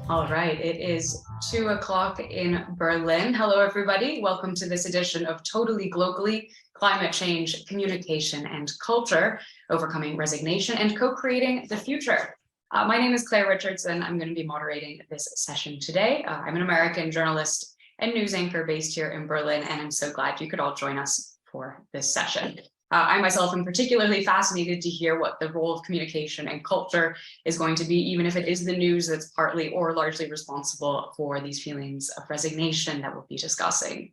All right, it is 2 o'clock in Berlin. Hello, everybody. Welcome to this edition of Totally Globally, Climate Change, Communication and Culture, Overcoming Resignation and Co-Creating the Future. My name is Clare Richardson. I'm going to be moderating this session today. I'm an American journalist and news anchor based here in Berlin, and I'm so glad you could all join us for this session. I myself am particularly fascinated to hear what the role of communication and culture is going to be, even if it is the news that's partly or largely responsible for these feelings of resignation that we'll be discussing.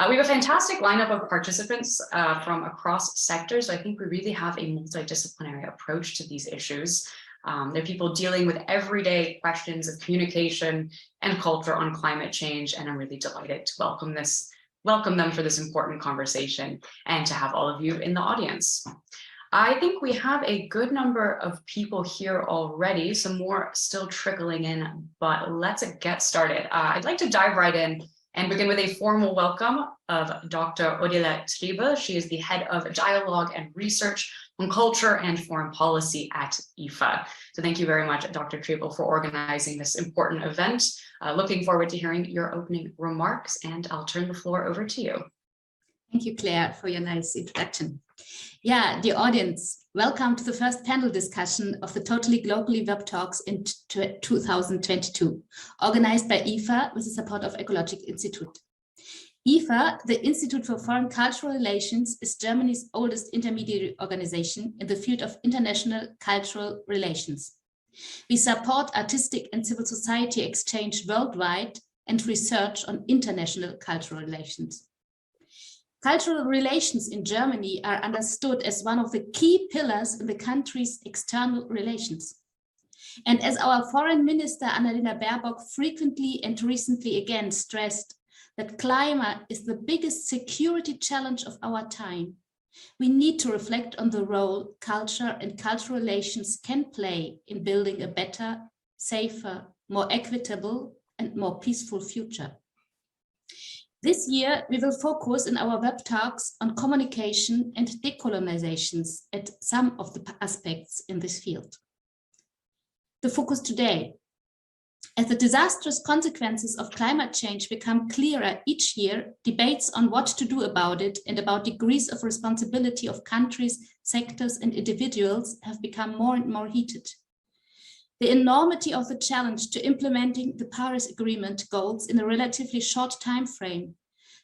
We have a fantastic lineup of participants from across sectors. I think we really have a multidisciplinary approach to these issues. There are people dealing with everyday questions of communication and culture on climate change, and I'm really delighted to welcome them for this important conversation and to have all of you in the audience. I think we have a good number of people here already, some more still trickling in, but let's get started. I'd like to dive right in and begin with a formal welcome of Dr. Odile Triebel. She is the head of dialogue and research on culture and foreign policy at IFA. So thank you very much, Dr. Triebel, for organizing this important event. Looking forward to hearing your opening remarks, and I'll turn the floor over to you. Thank you, Claire, for your nice introduction. Yeah, dear audience, welcome to the first panel discussion of the Totally Globally Web Talks in 2022, organized by IFA with the support of Ecologic Institute. IFA, the Institute for Foreign Cultural Relations, is Germany's oldest intermediary organization in the field of international cultural relations. We support artistic and civil society exchange worldwide and research on international cultural relations. Cultural relations in Germany are understood as one of the key pillars in the country's external relations. And as our Foreign Minister Annalena Baerbock frequently and recently again stressed, that climate is the biggest security challenge of our time, we need to reflect on the role culture and cultural relations can play in building a better, safer, more equitable, and more peaceful future. This year, we will focus in our web talks on communication and decolonizations at some of the aspects in this field. The focus today: as the disastrous consequences of climate change become clearer each year, debates on what to do about it and about degrees of responsibility of countries, sectors, and individuals have become more and more heated. The enormity of the challenge to implementing the Paris Agreement goals in a relatively short time frame,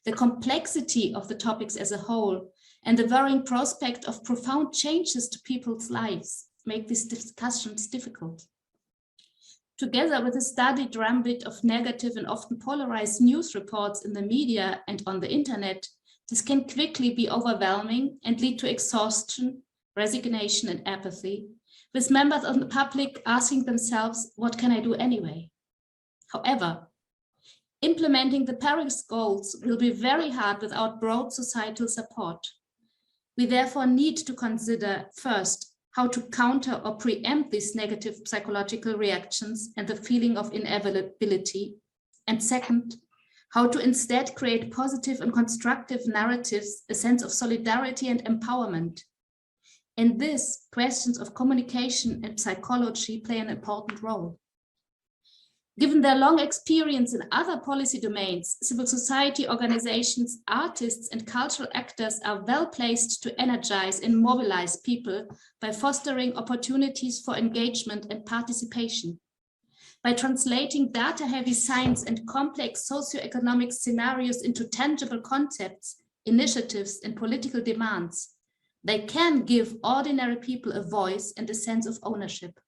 the complexity of the topics as a whole, and the worrying prospect of profound changes to people's lives make these discussions difficult. Together with a studied drumbeat of negative and often polarized news reports in the media and on the internet, this can quickly be overwhelming and lead to exhaustion, resignation, and apathy, with members of the public asking themselves, what can I do anyway? However, implementing the Paris goals will be very hard without broad societal support. We therefore need to consider first, how to counter or preempt these negative psychological reactions and the feeling of inevitability. And second, how to instead create positive and constructive narratives, a sense of solidarity and empowerment. In this, questions of communication and psychology play an important role. Given their long experience in other policy domains, civil society organizations, artists, and cultural actors are well placed to energize and mobilize people by fostering opportunities for engagement and participation. By translating data-heavy science and complex socioeconomic scenarios into tangible concepts, initiatives, and political demands, they can give ordinary people a voice and a sense of ownership.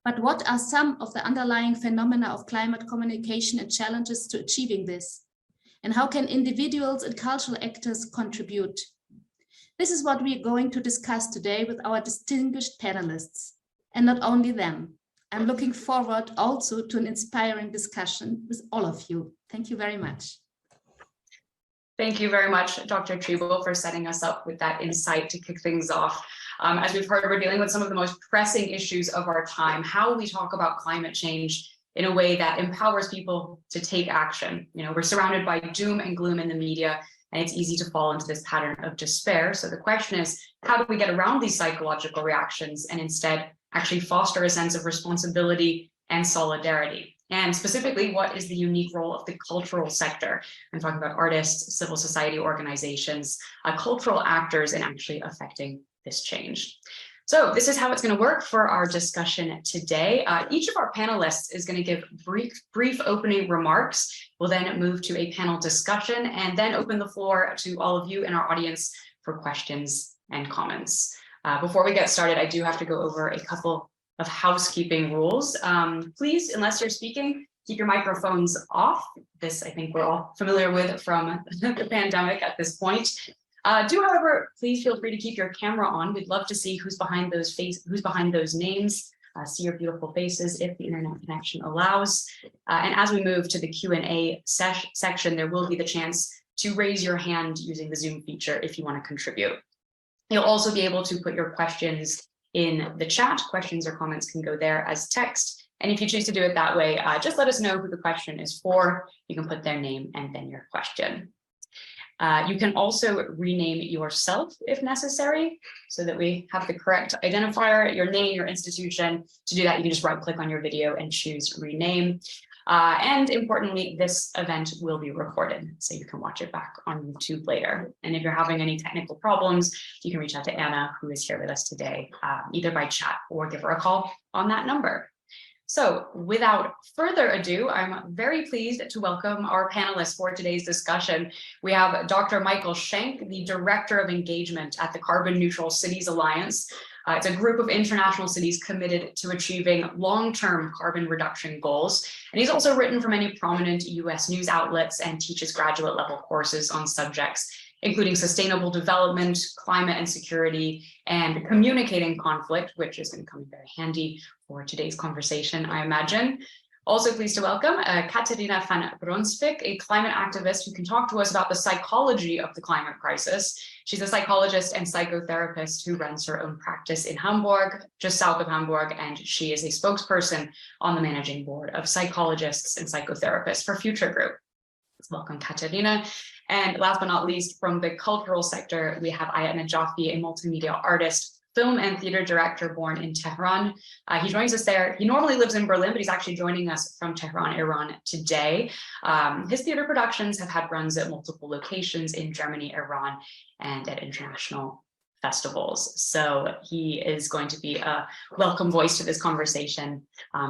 But what are some of the underlying phenomena of climate communication and challenges to achieving this? And how can individuals and cultural actors contribute? This is what we are going to discuss today with our distinguished panelists, and not only them. I'm looking forward also to an inspiring discussion with all of you. Thank you very much. Thank you very much, Dr. Triebel, for setting us up with that insight to kick things off. As we've heard, we're dealing with some of the most pressing issues of our time, how we talk about climate change in a way that empowers people to take action. You know, we're surrounded by doom and gloom in the media, and it's easy to fall into this pattern of despair. So the question is, how do we get around these psychological reactions and instead actually foster a sense of responsibility and solidarity. And specifically, what is the unique role of the cultural sector? I'm talking about artists, civil society organizations, cultural actors in actually affecting this change. So this is how it's going to work for our discussion today. Each of our panelists is going to give brief opening remarks. We'll then move to a panel discussion and then open the floor to all of you in our audience for questions and comments. Before we get started, I do have to go over a couple of housekeeping rules. Please, unless you're speaking, keep your microphones off. This, I think we're all familiar with from the pandemic at this point. However, please feel free to keep your camera on. We'd love to see who's behind those names, see your beautiful faces if the internet connection allows. And as we move to the Q&A section, there will be the chance to raise your hand using the Zoom feature if you want to contribute. You'll also be able to put your questions in the chat. Questions or comments can go there as text. And if you choose to do it that way, just let us know who the question is for. You can put their name and then your question. You can also rename yourself if necessary, so that we have the correct identifier, your name, your institution. To do that, you can just right-click on your video and choose rename. And importantly, this event will be recorded, so you can watch it back on YouTube later. And if you're having any technical problems, you can reach out to Anna, who is here with us today, either by chat or give her a call on that number. So without further ado, I'm very pleased to welcome our panelists for today's discussion. We have Dr. Michael Shank, the Director of Engagement at the Carbon Neutral Cities Alliance. It's a group of international cities committed to achieving long-term carbon reduction goals. And he's also written for many prominent US news outlets and teaches graduate level courses on subjects, including sustainable development, climate and security, and communicating conflict, which is going to come in very handy for today's conversation, I imagine. Also pleased to welcome Katharina van Bronswijk, a climate activist who can talk to us about the psychology of the climate crisis. She's a psychologist and psychotherapist who runs her own practice in Hamburg, just south of Hamburg, and she is a spokesperson on the managing board of Psychologists and Psychotherapists for Future Group. Welcome, Katharina. And last but not least, from the cultural sector, we have Ayat Najafi, a multimedia artist, film and theater director born in Tehran. He joins us there. He normally lives in Berlin, but he's actually joining us from Tehran, Iran today. His theater productions have had runs at multiple locations in Germany, Iran, and at international festivals. So he is going to be a welcome voice to this conversation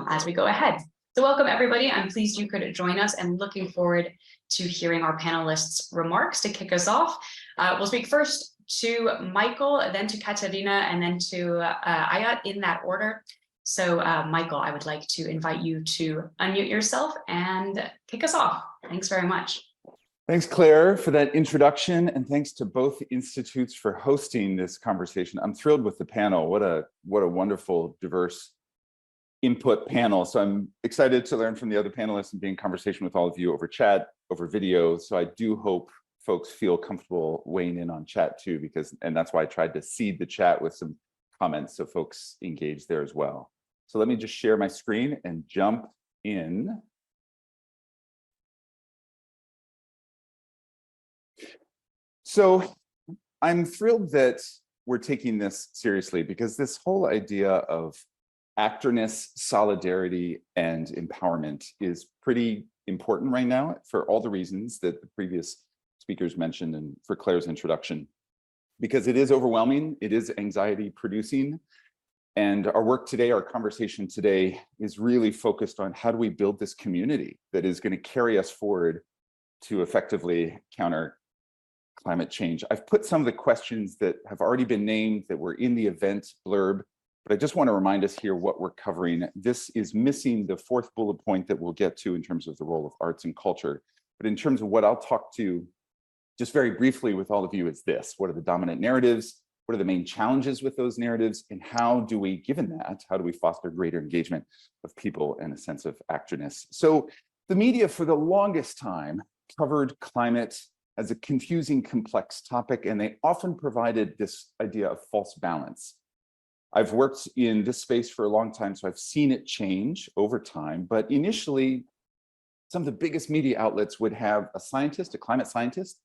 as we go ahead. So welcome, everybody. I'm pleased you could join us and looking forward to hearing our panelists' remarks to kick us off. We'll speak first to Michael, then to Katharina, and then to Ayat in that order. So Michael, I would like to invite you to unmute yourself and kick us off. Thanks very much. Thanks, Claire, for that introduction, and thanks to both institutes for hosting this conversation. I'm thrilled with the panel. What a wonderful, diverse input panel. So I'm excited to learn from the other panelists and be in conversation with all of you over chat, over video. So I do hope folks feel comfortable weighing in on chat too, and that's why I tried to seed the chat with some comments so folks engage there as well. So let me just share my screen and jump in. So I'm thrilled that we're taking this seriously, because this whole idea of actorness, solidarity, and empowerment is pretty important right now for all the reasons that the previous speakers mentioned and for Claire's introduction, because it is overwhelming, it is anxiety producing. And our work today, our conversation today is really focused on how do we build this community that is going to carry us forward to effectively counter climate change. I've put some of the questions that have already been named that were in the event blurb, but I just want to remind us here what we're covering. This is missing the fourth bullet point that we'll get to in terms of the role of arts and culture. But in terms of what I'll talk to just very briefly with all of you is this: what are the dominant narratives? What are the main challenges with those narratives? And how do we, given that, how do we foster greater engagement of people and a sense of actorness? So the media for the longest time covered climate as a confusing, complex topic, and they often provided this idea of false balance. I've worked in this space for a long time, so I've seen it change over time, but initially, some of the biggest media outlets would have a scientist, a climate scientist,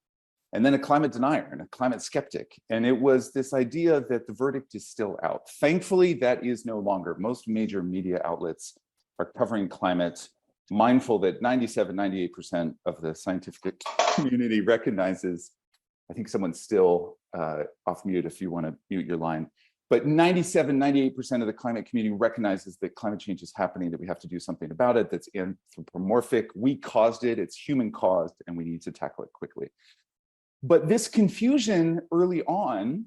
and then a climate denier and a climate skeptic. And it was this idea that the verdict is still out. Thankfully, that is no longer. Most major media outlets are covering climate, mindful that 97–98% of the scientific community recognizes, I think someone's still off mute if you want to mute your line, but 97–98% of the climate community recognizes that climate change is happening, that we have to do something about it, that's anthropomorphic, we caused it, it's human caused, and we need to tackle it quickly. But this confusion early on,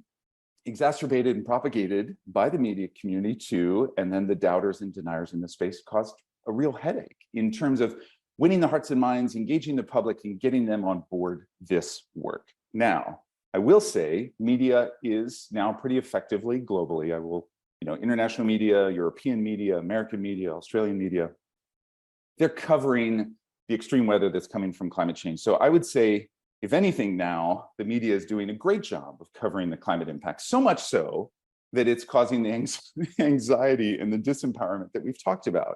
exacerbated and propagated by the media community too, and then the doubters and deniers in the space, caused a real headache in terms of winning the hearts and minds, engaging the public, and getting them on board this work. Now, I will say media is now pretty effectively globally, international media, European media, American media, Australian media, they're covering the extreme weather that's coming from climate change. So I would say, if anything now, the media is doing a great job of covering the climate impact, so much so that it's causing the anxiety and the disempowerment that we've talked about.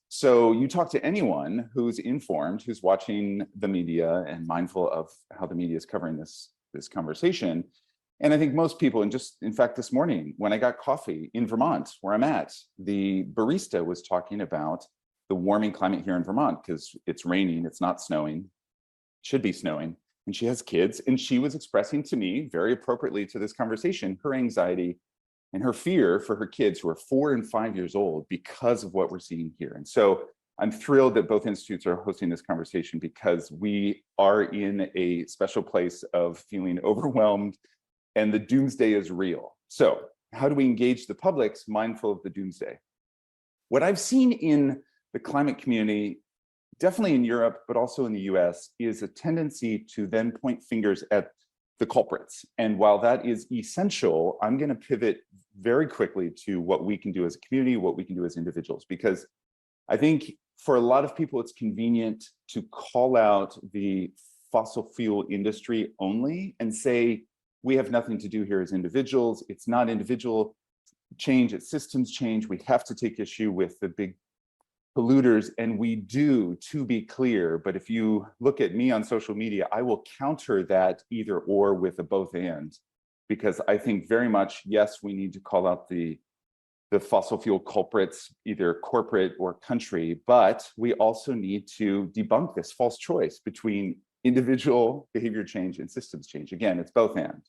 So you talk to anyone who's informed, who's watching the media and mindful of how the media is covering this conversation. And I think most people, and just in fact, this morning, when I got coffee in Vermont, where I'm at, the barista was talking about the warming climate here in Vermont because it's raining, it's not snowing, it should be snowing. And she has kids, and she was expressing to me very appropriately to this conversation, her anxiety and her fear for her kids who are 4 and 5 years old because of what we're seeing here. And so I'm thrilled that both institutes are hosting this conversation because we are in a special place of feeling overwhelmed and the doomsday is real. So how do we engage the public mindful of the doomsday? What I've seen in the climate community, definitely in Europe, but also in the US, is a tendency to then point fingers at the culprits. And while that is essential, I'm going to pivot very quickly to what we can do as a community, what we can do as individuals, because I think for a lot of people, it's convenient to call out the fossil fuel industry only and say, we have nothing to do here as individuals. It's not individual change, it's systems change. We have to take issue with the big polluters, and we do, to be clear. But if you look at me on social media, I will counter that either or with a both and, because I think very much, yes, we need to call out the fossil fuel culprits, either corporate or country, but we also need to debunk this false choice between individual behavior change and systems change. Again, it's both and,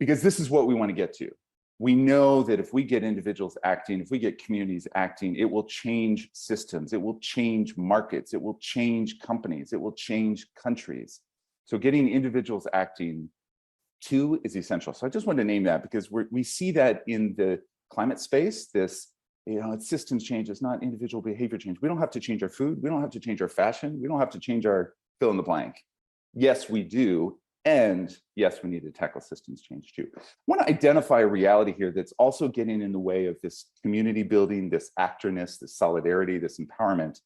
because this is what we want to get to. We know that if we get individuals acting, if we get communities acting, it will change systems, it will change markets, it will change companies, it will change countries. So getting individuals acting too is essential. So I just wanted to name that because we see that in the climate space, it's systems change, it's not individual behavior change. We don't have to change our food, we don't have to change our fashion, we don't have to change our fill in the blank. Yes, we do. And yes, we need to tackle systems change too. I want to identify a reality here that's also getting in the way of this community building, this actorness, this solidarity, this empowerment.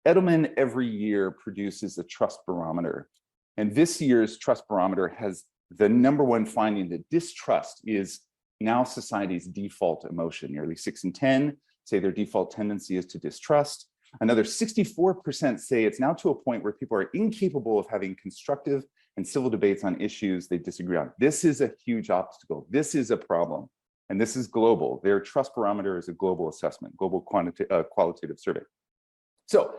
Edelman every year produces a trust barometer. And this year's trust barometer has the #1 finding that distrust is now society's default emotion. Nearly 6 in 10 say their default tendency is to distrust. Another 64% say it's now to a point where people are incapable of having constructive and civil debates on issues they disagree on. This is a huge obstacle. This is a problem. And this is global. Their trust barometer is a global assessment, global qualitative survey. So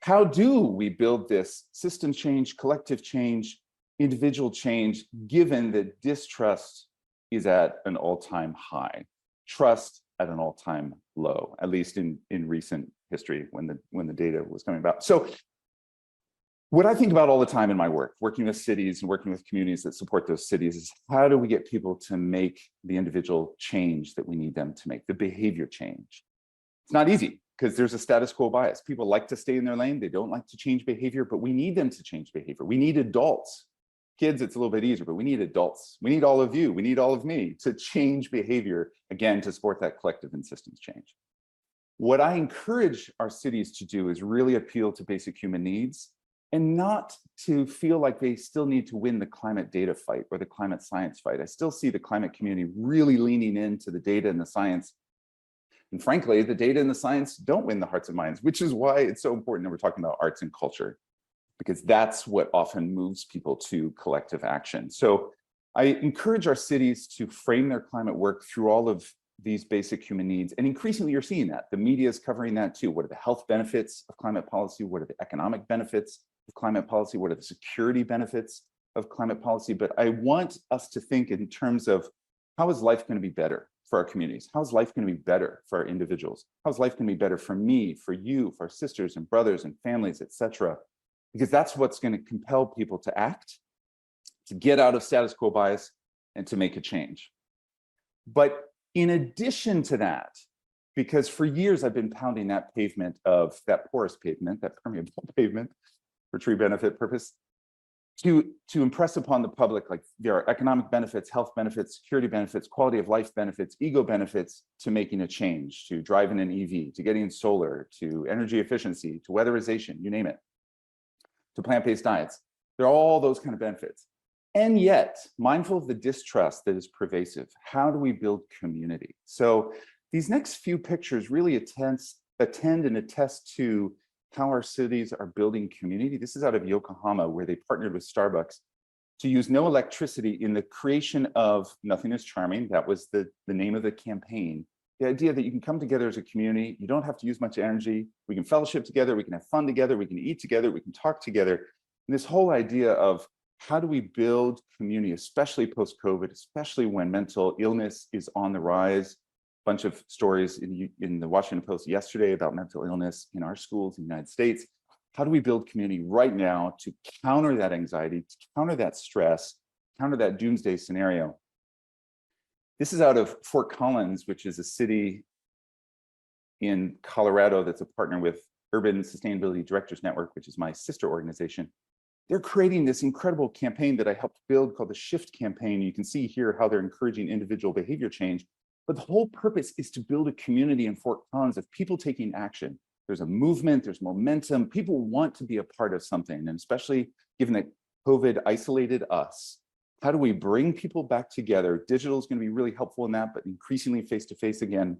how do we build this system change, collective change, individual change, given that distrust is at an all-time high, trust at an all-time low, at least in recent history when the data was coming about. So what I think about all the time in my work, working with cities and working with communities that support those cities, is how do we get people to make the individual change that we need them to make, the behavior change? It's not easy because there's a status quo bias. People like to stay in their lane. They don't like to change behavior, but we need them to change behavior. We need adults. Kids, it's a little bit easier, but we need adults. We need all of you. We need all of me to change behavior, again, to support that collective and systems change. What I encourage our cities to do is really appeal to basic human needs and not to feel like they still need to win the climate data fight or the climate science fight. I still see the climate community really leaning into the data and the science. And frankly, the data and the science don't win the hearts and minds, which is why it's so important that we're talking about arts and culture, because that's what often moves people to collective action. So I encourage our cities to frame their climate work through all of these basic human needs. And increasingly you're seeing that. The media is covering that too. What are the health benefits of climate policy? What are the economic benefits of climate policy? What are the security benefits of climate policy? But I want us to think in terms of how is life going to be better for our communities? How is life going to be better for our individuals? How is life going to be better for me, for you, for our sisters and brothers and families, etc.? Because that's what's going to compel people to act, to get out of status quo bias, and to make a change. But in addition to that, because for years I've been pounding that pavement of that porous pavement, that permeable pavement for tree benefit purpose, to impress upon the public, like there are economic benefits, health benefits, security benefits, quality of life benefits, ego benefits to making a change, to driving an EV, to getting solar, to energy efficiency, to weatherization, you name it, to plant-based diets. There are all those kind of benefits. And yet, mindful of the distrust that is pervasive, how do we build community? So these next few pictures really attend and attest to how our cities are building community. This is out of Yokohama, where they partnered with Starbucks to use no electricity in the creation of Nothing is Charming. That was the name of the campaign. The idea that you can come together as a community, you don't have to use much energy, we can fellowship together, we can have fun together, we can eat together, we can talk together. And this whole idea of how do we build community, especially post-COVID, especially when mental illness is on the rise. A bunch of stories in the Washington Post yesterday about mental illness in our schools in the United States. How do we build community right now to counter that anxiety, to counter that stress, counter that doomsday scenario? This is out of Fort Collins, which is a city in Colorado that's a partner with Urban Sustainability Directors Network, which is my sister organization. They're creating this incredible campaign that I helped build called the Shift Campaign. You can see here how they're encouraging individual behavior change. But the whole purpose is to build a community in Fort Collins of people taking action. There's a movement, there's momentum. People want to be a part of something. And especially given that COVID isolated us, how do we bring people back together? Digital is going to be really helpful in that, but increasingly face-to-face again.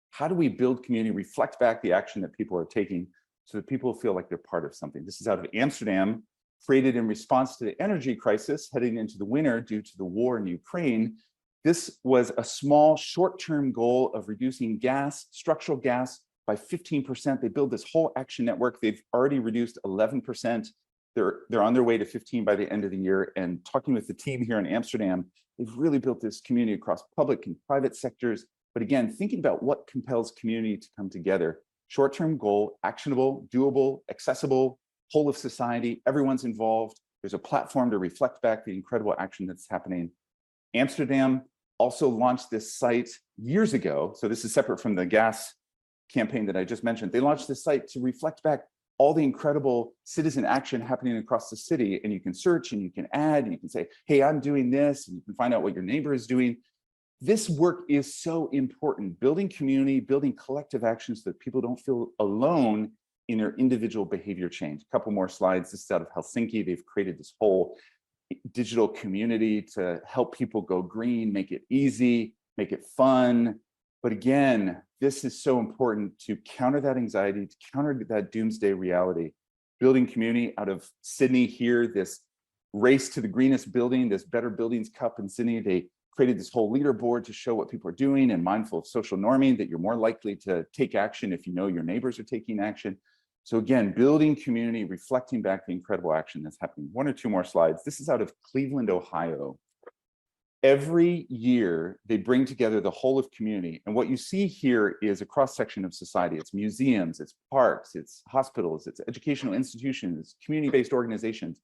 How do we build community, reflect back the action that people are taking so that people feel like they're part of something? This is out of Amsterdam, created in response to the energy crisis heading into the winter due to the war in Ukraine. This was a small short-term goal of reducing gas, structural gas, by 15%. They built this whole action network. They've already reduced 11%. They're on their way to 15 by the end of the year. And talking with the team here in Amsterdam, they've really built this community across public and private sectors. But again, thinking about what compels community to come together. Short-term goal, actionable, doable, accessible, whole of society, everyone's involved. There's a platform to reflect back the incredible action that's happening. Amsterdam also launched this site years ago. So this is separate from the gas campaign that I just mentioned. They launched this site to reflect back all the incredible citizen action happening across the city. And you can search and you can add, and you can say, hey, I'm doing this, and you can find out what your neighbor is doing. This work is so important, building community, building collective actions so that people don't feel alone in their individual behavior change. A couple more slides. This is out of Helsinki. They've created this whole digital community to help people go green, make it easy, make it fun. But again, this is so important to counter that anxiety, to counter that doomsday reality. Building community out of Sydney here, this race to the greenest building, this Better Buildings Cup in Sydney. They created this whole leaderboard to show what people are doing, and mindful of social norming, that you're more likely to take action if you know your neighbors are taking action. So again, building community, reflecting back the incredible action that's happening. One or two more slides. This is out of Cleveland, Ohio. Every year, they bring together the whole of community. And what you see here is a cross-section of society. It's museums, it's parks, it's hospitals, it's educational institutions, it's community-based organizations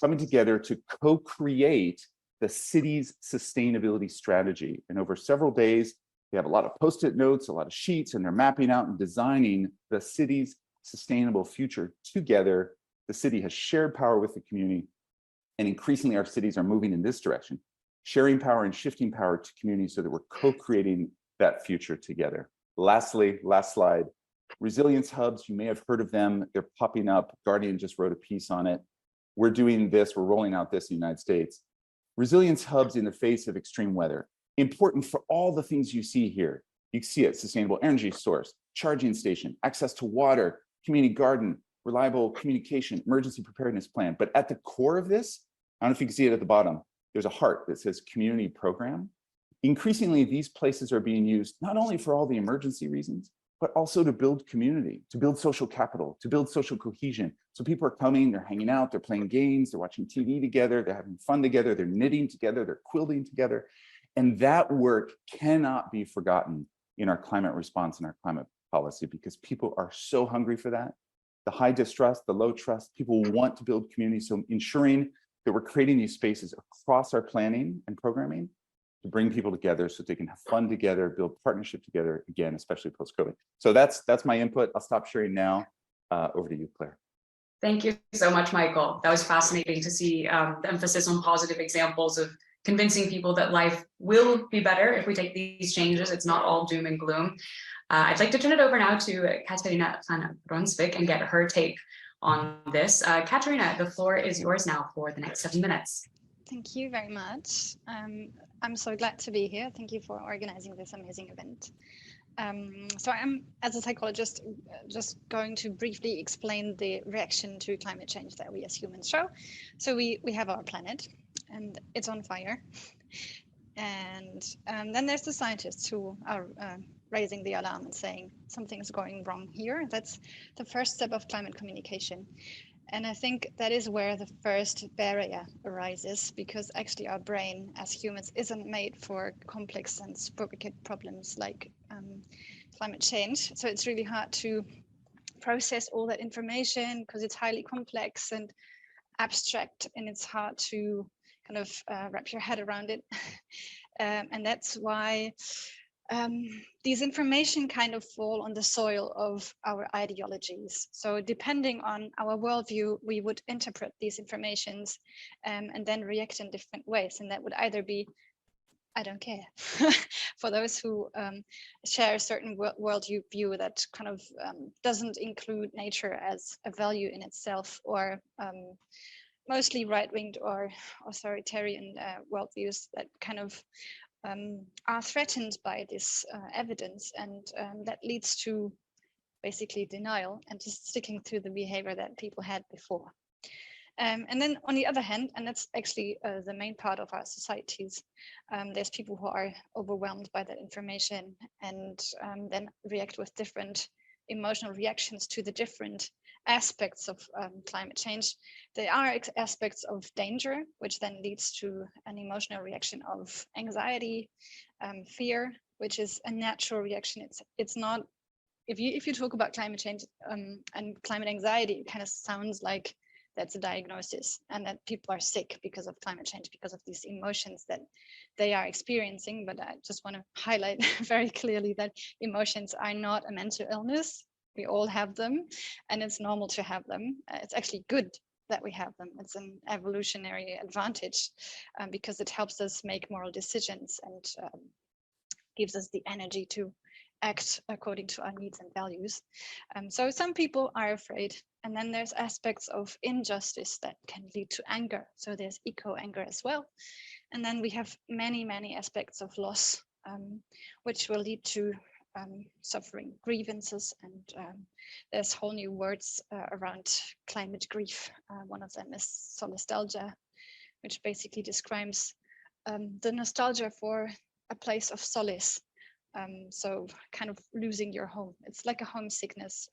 coming together to co-create the city's sustainability strategy. And over several days, they have a lot of Post-it notes, a lot of sheets, and they're mapping out and designing the city's sustainable future together. The city has shared power with the community, and increasingly our cities are moving in this direction, sharing power and shifting power to communities so that we're co-creating that future together. Lastly, last slide, resilience hubs. You may have heard of them. They're popping up. Guardian just wrote a piece on it. We're doing this, we're rolling out this in the United States. Resilience hubs in the face of extreme weather. Important for all the things you see here. You see it, sustainable energy source, charging station, access to water, community garden, reliable communication, emergency preparedness plan. But at the core of this, I don't know if you can see it at the bottom, there's a heart that says community program. increasingly, these places are being used not only for all the emergency reasons, but also to build community, to build social capital, to build social cohesion. So people are coming, they're hanging out, they're playing games, they're watching TV together, they're having fun together, they're knitting together, they're quilting together. And that work cannot be forgotten in our climate response and our climate policy, because people are so hungry for that. The high distrust, the low trust, people want to build community. So ensuring that we're creating these spaces across our planning and programming to bring people together so they can have fun together, build partnership together, again, especially post-COVID. So that's my input. I'll stop sharing now. Over to you, Claire. Thank you so much, Michael. That was fascinating to see the emphasis on positive examples of convincing people that life will be better if we take these changes. It's not all doom and gloom. I'd like to turn it over now to Katharina van Bronswijk and get her take on this. Katharina, the floor is yours now for the next 7 minutes. Thank you very much. I'm so glad to be here. Thank you for organizing this amazing event. So I'm, as a psychologist, just going to briefly explain the reaction to climate change that we as humans show. So we have our planet and it's on fire. And then there's the scientists who are raising the alarm and saying something's going wrong here. That's the first step of climate communication. And I think that is where the first barrier arises, because actually our brain as humans isn't made for complex and sophisticated problems like climate change. So it's really hard to process all that information because it's highly complex and abstract, and it's hard to kind of wrap your head around it. And that's why these information kind of fall on the soil of our ideologies. So depending on our worldview, we would interpret these informations and then react in different ways. And that would either be, I don't care, for those who share a certain worldview that kind of doesn't include nature as a value in itself, or mostly right-winged or authoritarian worldviews that kind of are threatened by this evidence, and that leads to basically denial and just sticking to the behavior that people had before. And then on the other hand, and that's actually the main part of our societies, there's people who are overwhelmed by that information and then react with different emotional reactions to the different aspects of climate change. There are aspects of danger, which then leads to an emotional reaction of anxiety, fear, which is a natural reaction. It's not, if you talk about climate change and climate anxiety, it kind of sounds like that's a diagnosis and that people are sick because of climate change, because of these emotions that they are experiencing. But I just want to highlight very clearly that emotions are not a mental illness. We all have them, and it's normal to have them. It's actually good that we have them. It's an evolutionary advantage because it helps us make moral decisions and gives us the energy to act according to our needs and values. So some people are afraid, and then there's aspects of injustice that can lead to anger. So there's eco-anger as well. And then we have many, many aspects of loss, which will lead to suffering, grievances, and there's whole new words around climate grief. One of them is solastalgia, which basically describes the nostalgia for a place of solace. So kind of losing your home. It's like a homesickness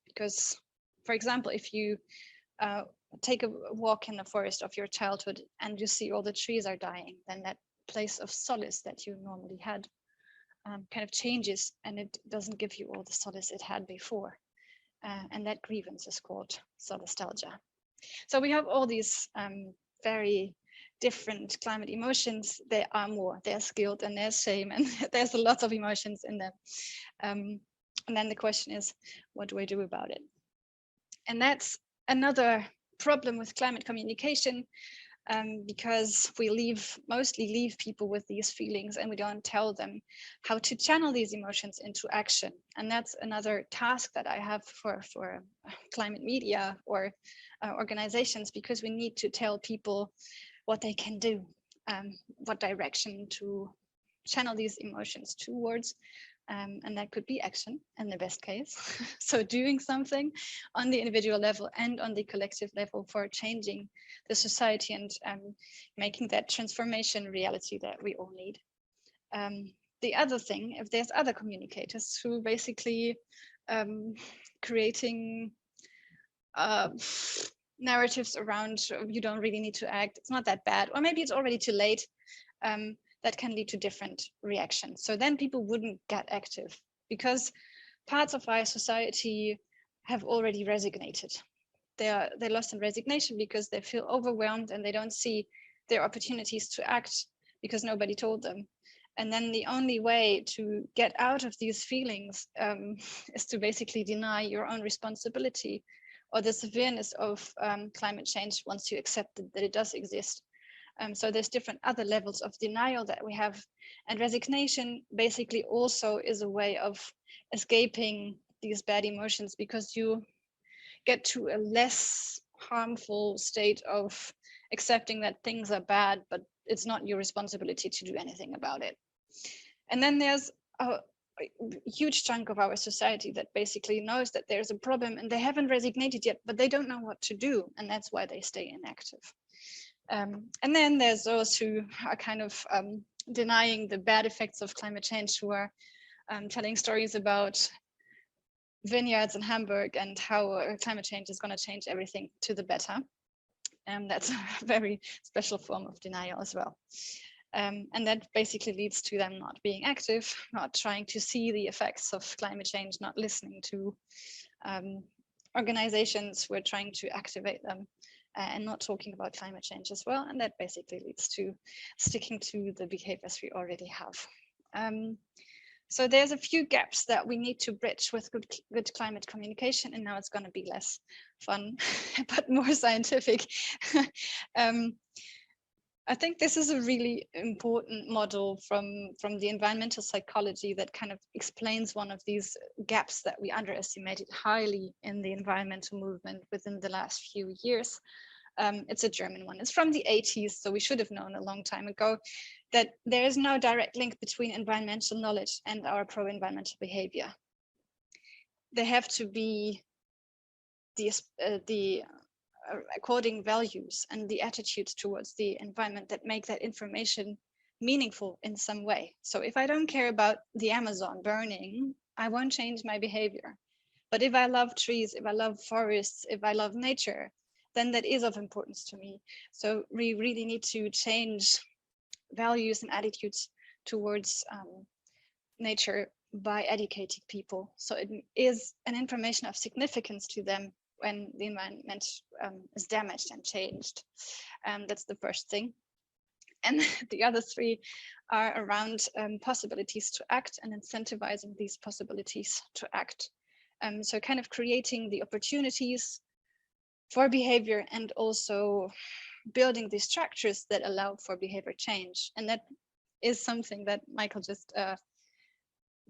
because, for example, if you take a walk in the forest of your childhood and you see all the trees are dying, then that place of solace that you normally had kind of changes, and it doesn't give you all the solace it had before. And that grievance is called solastalgia. So we have all these very different climate emotions. There are more. There's guilt and there's shame, and there's a lot of emotions in them. And then the question is, what do we do about it? And that's another problem with climate communication, because we mostly leave people with these feelings, and we don't tell them how to channel these emotions into action. And that's another task that I have for climate media or organizations, because we need to tell people what they can do, what direction to channel these emotions towards. And that could be action in the best case. So doing something on the individual level and on the collective level for changing the society and making that transformation reality that we all need. The other thing, if there's other communicators who basically creating narratives around you don't really need to act, it's not that bad, or maybe it's already too late, that can lead to different reactions. So then people wouldn't get active because parts of our society have already resignated. They're lost in resignation because they feel overwhelmed and they don't see their opportunities to act because nobody told them. And then the only way to get out of these feelings is to basically deny your own responsibility or the severeness of climate change once you accept that it does exist. So there's different other levels of denial that we have. And resignation basically also is a way of escaping these bad emotions because you get to a less harmful state of accepting that things are bad, but it's not your responsibility to do anything about it. And then there's a huge chunk of our society that basically knows that there's a problem and they haven't resignated yet, but they don't know what to do. And that's why they stay inactive. And then there's those who are kind of denying the bad effects of climate change, who are telling stories about vineyards in Hamburg and how climate change is going to change everything to the better. And that's a very special form of denial as well. And that basically leads to them not being active, not trying to see the effects of climate change, not listening to organizations who are trying to activate them, and not talking about climate change as well. And that basically leads to sticking to the behaviors we already have. So there's a few gaps that we need to bridge with good climate communication, and now it's going to be less fun, but more scientific. I think this is a really important model from the environmental psychology that kind of explains one of these gaps that we underestimated highly in the environmental movement within the last few years. It's a German one. It's from the 80s, so we should have known a long time ago that there is no direct link between environmental knowledge and our pro-environmental behavior. There have to be the according values and the attitudes towards the environment that make that information meaningful in some way. So if I don't care about the Amazon burning, I won't change my behavior. But if I love trees, if I love forests, if I love nature, then that is of importance to me. So we really need to change values and attitudes towards nature by educating people. So it is an information of significance to them when the environment is damaged and changed. That's the first thing. And the other three are around possibilities to act and incentivizing these possibilities to act. So kind of creating the opportunities for behavior and also building the structures that allow for behavior change. And that is something that Michael just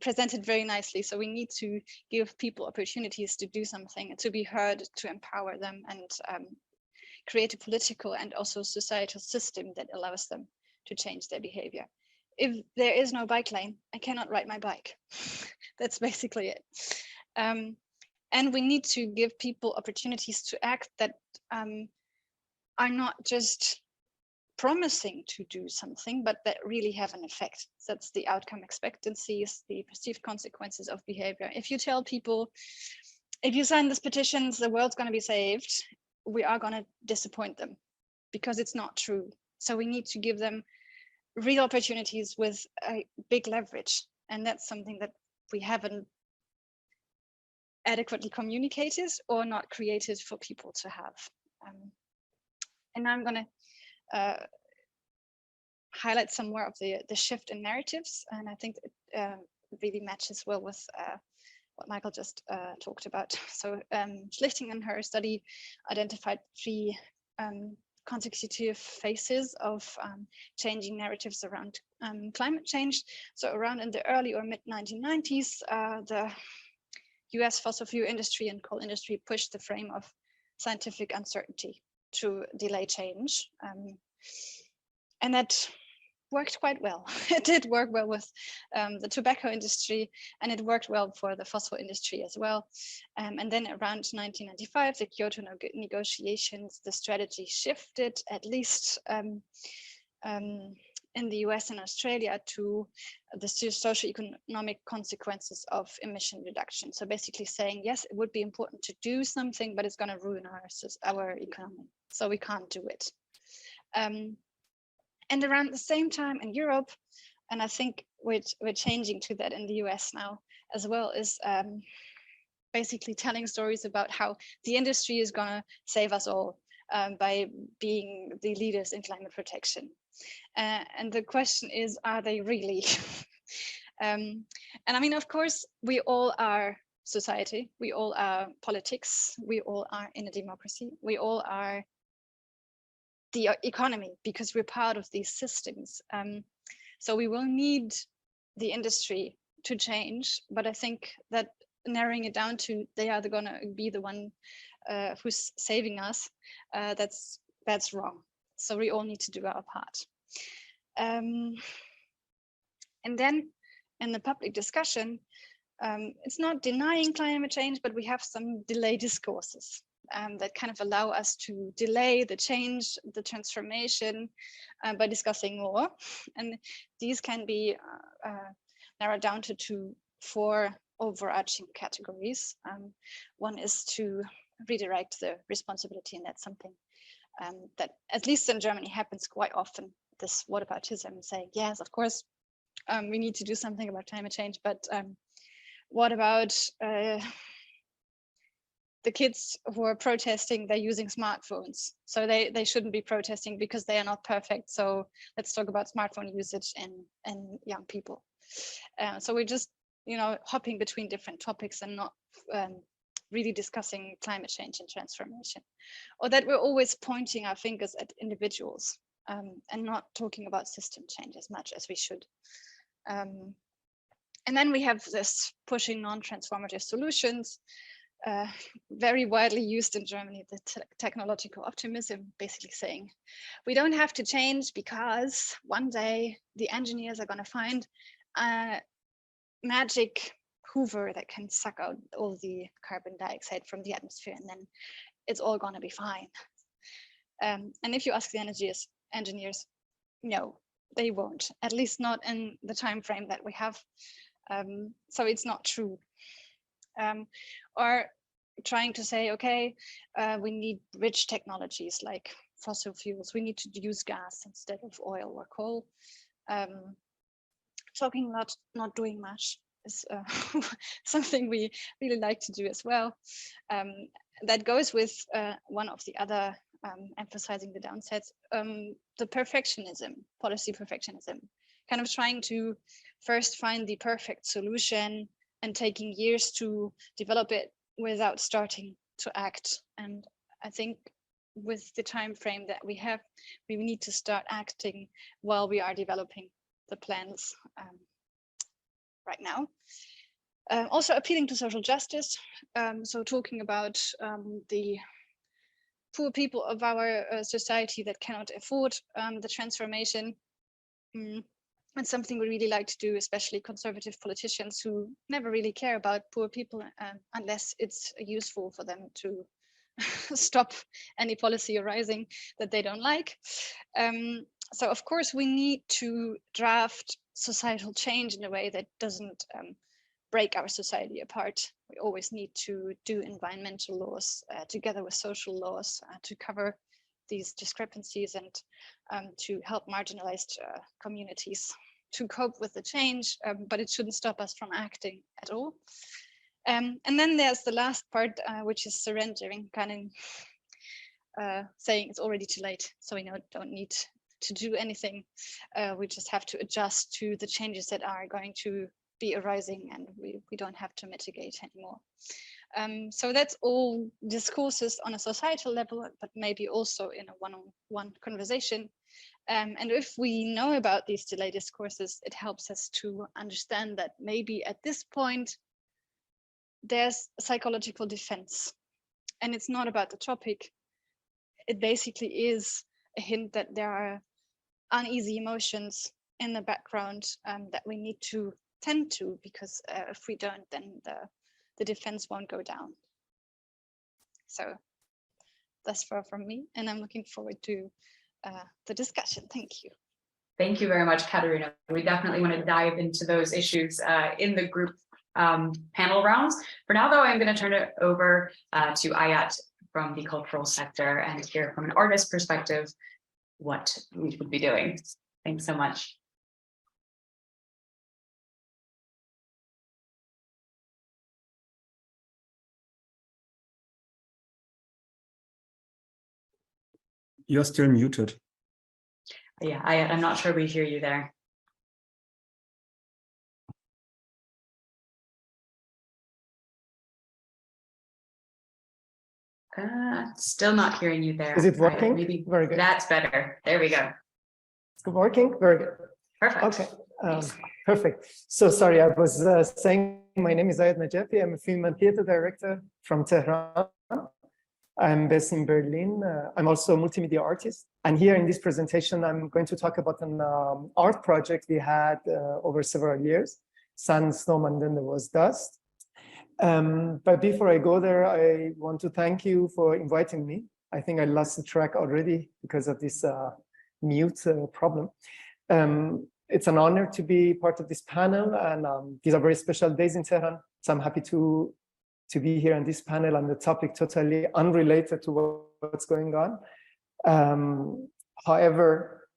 presented very nicely. So we need to give people opportunities to do something, to be heard, to empower them, and create a political and also societal system that allows them to change their behavior. If there is no bike lane, I cannot ride my bike. That's basically it. And we need to give people opportunities to act that are not just promising to do something, but that really have an effect. That's the outcome expectancies, the perceived consequences of behavior. If you tell people, if you sign this petition, the world's going to be saved, we are going to disappoint them because it's not true. So we need to give them real opportunities with a big leverage. And that's something that we haven't adequately communicated or not created for people to have. And I'm going to highlight some more of the shift in narratives. And I think it really matches well with what Michael just talked about. So Schlichting in her study identified three consecutive phases of changing narratives around climate change. So around in the early or mid 1990s, the US fossil fuel industry and coal industry pushed the frame of scientific uncertainty to delay change. And that worked quite well. It did work well with the tobacco industry, and it worked well for the fossil industry as well. And then around 1995, the Kyoto negotiations, the strategy shifted, at least in the US and Australia to the socioeconomic consequences of emission reduction. So basically saying, yes, it would be important to do something, but it's going to ruin our economy. So we can't do it. And around the same time in Europe, and I think we're changing to that in the US now as well, is basically telling stories about how the industry is going to save us all by being the leaders in climate protection. And the question is, are they really? And I mean, of course, we all are society, we all are politics, we all are in a democracy, we all are the economy, because we're part of these systems. So we will need the industry to change, but I think that narrowing it down to they are going to be the one who's saving us, that's wrong. So we all need to do our part. And then in the public discussion, it's not denying climate change, but we have some delay discourses that kind of allow us to delay the change, the transformation by discussing more. And these can be narrowed down to 4 overarching categories. One is to redirect the responsibility, and that's something that at least in Germany happens quite often. This whataboutism, saying, yes, of course, we need to do something about climate change, but what about the kids who are protesting? They're using smartphones, so they shouldn't be protesting because they are not perfect. So let's talk about smartphone usage and young people. So we're just, hopping between different topics and not really discussing climate change and transformation, or that we're always pointing our fingers at individuals and not talking about system change as much as we should. And then we have this pushing non-transformative solutions, very widely used in Germany, the technological optimism, basically saying, we don't have to change because one day the engineers are going to find a magic Hoover that can suck out all the carbon dioxide from the atmosphere, and then it's all going to be fine. And if you ask the engineers, no, they won't, at least not in the time frame that we have. So it's not true. Or trying to say, okay, we need rich technologies like fossil fuels. We need to use gas instead of oil or coal. Talking a lot, not doing much is something we really like to do as well. That goes with one of the other emphasizing the downsides, the perfectionism, policy perfectionism, kind of trying to first find the perfect solution and taking years to develop it without starting to act. And I think with the time frame that we have, we need to start acting while we are developing the plans right now. Also appealing to social justice, so talking about the poor people of our society that cannot afford the transformation. And something we really like to do, especially conservative politicians who never really care about poor people unless it's useful for them to stop any policy arising that they don't like. So of course we need to draft societal change in a way that doesn't break our society apart. We always need to do environmental laws together with social laws to cover these discrepancies and to help marginalized communities to cope with the change, but it shouldn't stop us from acting at all. And then there's the last part, which is surrendering, kind of saying it's already too late, so we don't need to do anything. We just have to adjust to the changes that are going to be arising, and we don't have to mitigate anymore. So that's all discourses on a societal level, but maybe also in a one-on-one conversation. And if we know about these delay discourses, it helps us to understand that maybe at this point, there's a psychological defense, and it's not about the topic. It basically is a hint that there are uneasy emotions in the background that we need to tend to, because if we don't, then the defense won't go down. So that's far from me, and I'm looking forward to the discussion. Thank you. Thank you very much, Katharina. We definitely want to dive into those issues in the group panel rounds. For now, though, I'm going to turn it over to Ayat from the cultural sector and hear from an artist perspective what we would be doing. Thanks so much. You're still muted. Yeah, I'm not sure we hear you there. Still not hearing you there. Is it working? Maybe Very good. That's better. There we go. It's working? Very good. Perfect. Okay, perfect. So sorry, I was saying my name is Ayat Najafi. I'm a film and theater director from Tehran. I'm based in Berlin. I'm also a multimedia artist. And here in this presentation, I'm going to talk about an art project we had over several years, Sun, Snow, and then there was dust. But before I go there, I want to thank you for inviting me. I think I lost the track already because of this mute problem. It's an honor to be part of this panel, and these are very special days in Tehran. So I'm happy to be here on this panel on the topic totally unrelated to what's going on. However,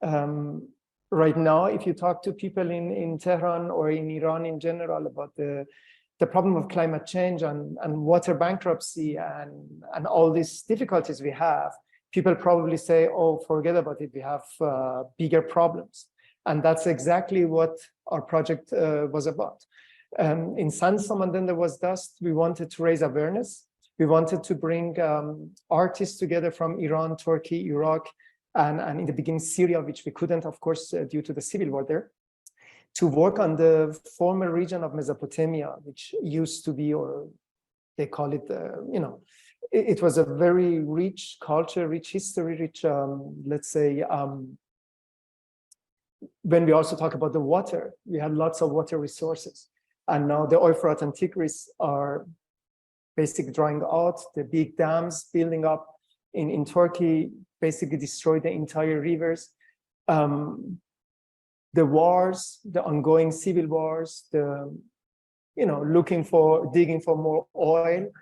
right now, if you talk to people in Tehran or in Iran in general about the problem of climate change and water bankruptcy and all these difficulties we have, people probably say, oh, forget about it, we have bigger problems. And that's exactly what our project was about. In Sandstorm and Then There Was Dust, we wanted to raise awareness. We wanted to bring artists together from Iran, Turkey, Iraq, and in the beginning Syria, which we couldn't, of course, due to the civil war there, to work on the former region of Mesopotamia, which used to be, or they call it, it was a very rich culture, rich history, rich, let's say, when we also talk about the water, we had lots of water resources. And now the Euphrates and Tigris are basically drying out. The big dams building up in Turkey basically destroyed the entire rivers. The wars, the ongoing civil wars, digging for more oil.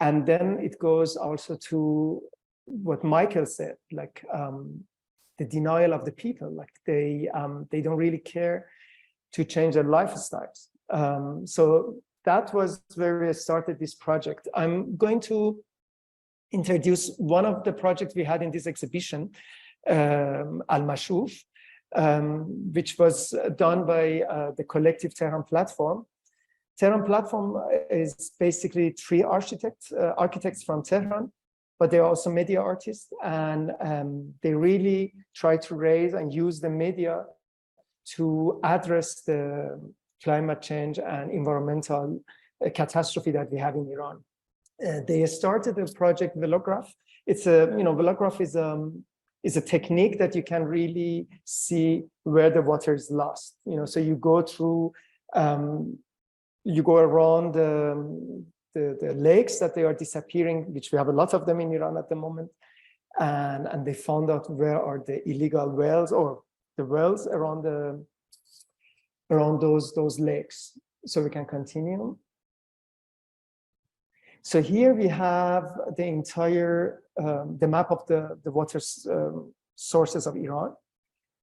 And then it goes also to what Michael said, like the denial of the people, like they don't really care to change their lifestyles. So that was where we started this project. I'm going to introduce one of the projects we had in this exhibition, Al-Mashuf, which was done by the collective Tehran Platform. Tehran Platform is basically three architects from Tehran, but they're also media artists, and they really try to raise and use the media to address the climate change and environmental catastrophe that we have in Iran. They started the project Velograph. It's Velograph is a technique that you can really see where the water is lost. So you go through, you go around the lakes that they are disappearing, which we have a lot of them in Iran at the moment, and they found out where are the illegal wells or the wells around those lakes. So we can continue. So here we have the entire the map of the water sources of Iran,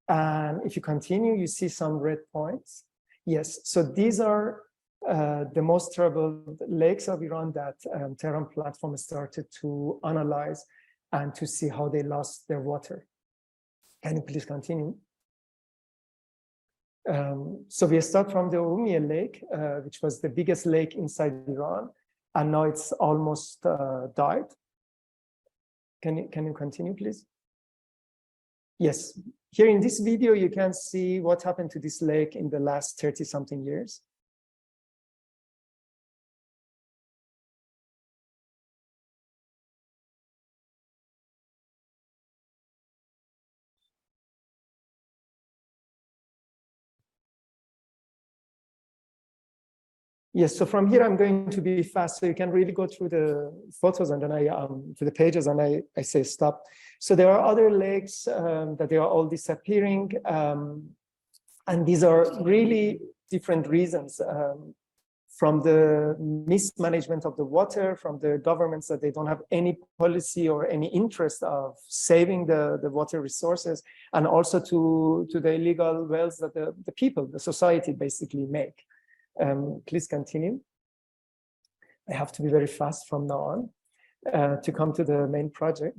and if you continue, you see some red points. Yes, so these are the most troubled lakes of Iran that Tehran Platform started to analyze and to see how they lost their water. Can you please continue? So we start from the Urumiyeh Lake, which was the biggest lake inside Iran, and now it's almost died. Can you continue, please? Yes, here in this video, you can see what happened to this lake in the last 30-something years. Yes, so from here I'm going to be fast, so you can really go through the photos and then to the pages, and I say stop. So there are other lakes that they are all disappearing, and these are really different reasons, from the mismanagement of the water, from the governments that they don't have any policy or any interest of saving the water resources, and also to the illegal wells that the people, the society basically make. Please continue. I have to be very fast from now on to come to the main project.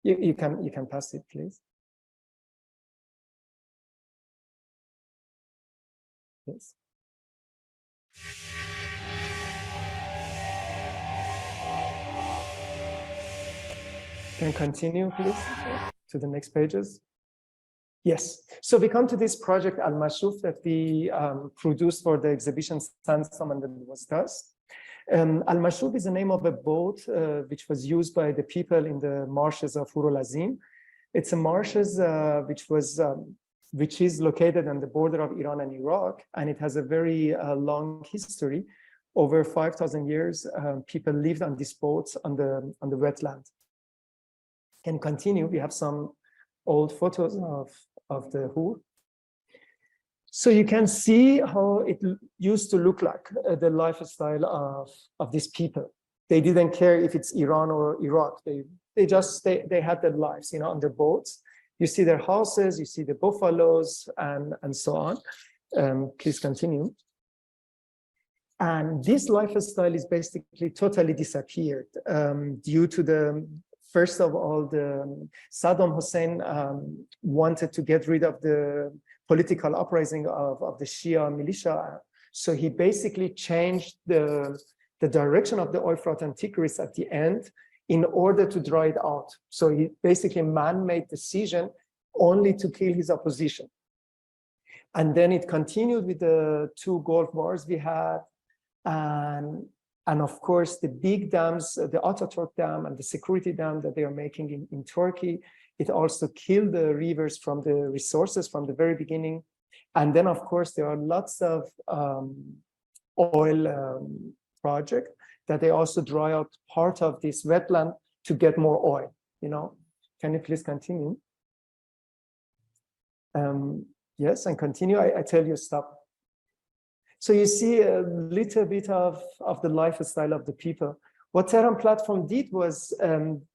You can pass it, please. Yes. Can continue, please, to the next pages. Yes, so we come to this project Al-Mashuf that we produced for the exhibition Sandstorm and It Was Dust. Al-Mashuf is the name of a boat which was used by the people in the marshes of Hurul Azim. It's a marshes which is located on the border of Iran and Iraq, and it has a very long history. Over 5,000 years, people lived on these boats on the wetland. Can continue. We have some old photos of the Hur. So you can see how it used to look like, the lifestyle of these people. They didn't care if it's Iran or Iraq. They had their lives, on their boats. You see their houses, you see the buffaloes, and so on. Please continue. And this lifestyle is basically totally disappeared due to first of all, Saddam Hussein wanted to get rid of the political uprising of the Shia militia. So he basically changed the direction of the Euphrates and Tigris at the end in order to dry it out. So he basically man-made decision only to kill his opposition. And then it continued with the 2 Gulf wars we had, and of course, the big dams, the Ataturk Dam and the security dam that they are making in Turkey, it also killed the rivers from the resources from the very beginning. And then, of course, there are lots of oil projects that they also dry out part of this wetland to get more oil, Can you please continue? Yes, and continue. I tell you stop. So you see a little bit of the lifestyle of the people. What Tehran platform did was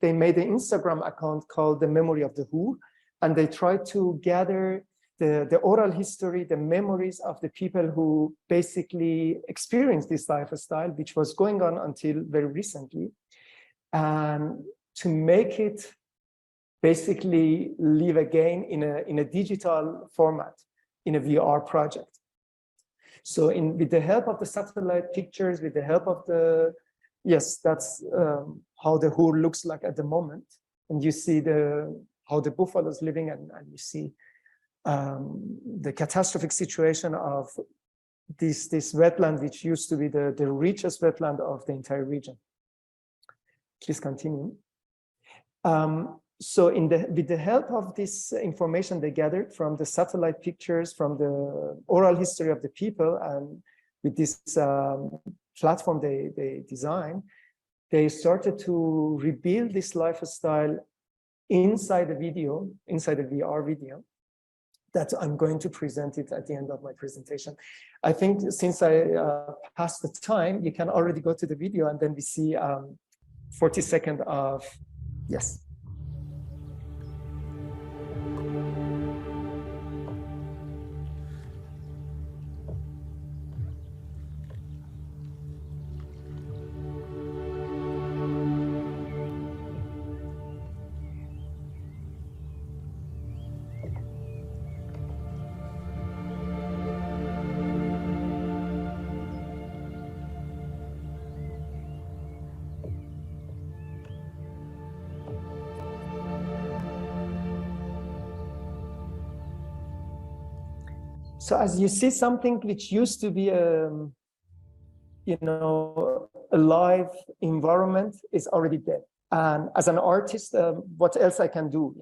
they made an Instagram account called The Memory of the Hur, and they tried to gather the oral history, the memories of the people who basically experienced this lifestyle, which was going on until very recently, and to make it basically live again in a digital format, in a VR project. So with the help of the satellite pictures, with the help of yes, that's how the Hur looks like at the moment. And you see how the buffaloes living, and you see the catastrophic situation of this wetland, which used to be the richest wetland of the entire region. Please continue. So with the help of this information they gathered from the satellite pictures, from the oral history of the people, and with this platform they designed, they started to rebuild this lifestyle inside the video, inside the VR video, that I'm going to present it at the end of my presentation. I think since I passed the time, you can already go to the video, and then we see 40 seconds of, yes. So as you see, something which used to be a live environment is already dead. And as an artist, what else I can do,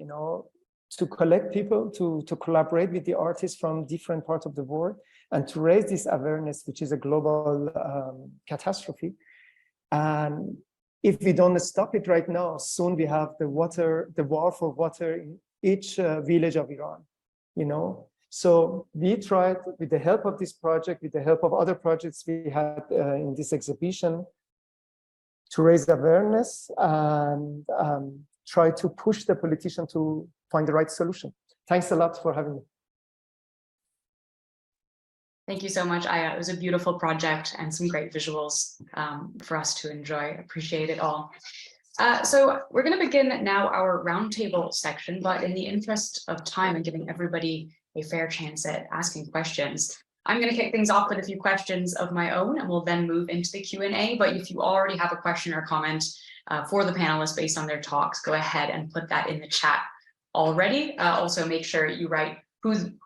to collect people, to collaborate with the artists from different parts of the world, and to raise this awareness, which is a global catastrophe. And if we don't stop it right now, soon we have the war for water in each village of Iran, you know. So we tried, with the help of this project, with the help of other projects we had in this exhibition, to raise awareness and try to push the politician to find the right solution. Thanks a lot for having me. Thank you so much, Ayat. It was a beautiful project and some great visuals for us to enjoy. Appreciate it all. So we're going to begin now our roundtable section, but in the interest of time and giving everybody a fair chance at asking questions, I'm going to kick things off with a few questions of my own, and we'll then move into the Q&A. But if you already have a question or comment for the panelists based on their talks, go ahead and put that in the chat already. Also, make sure you write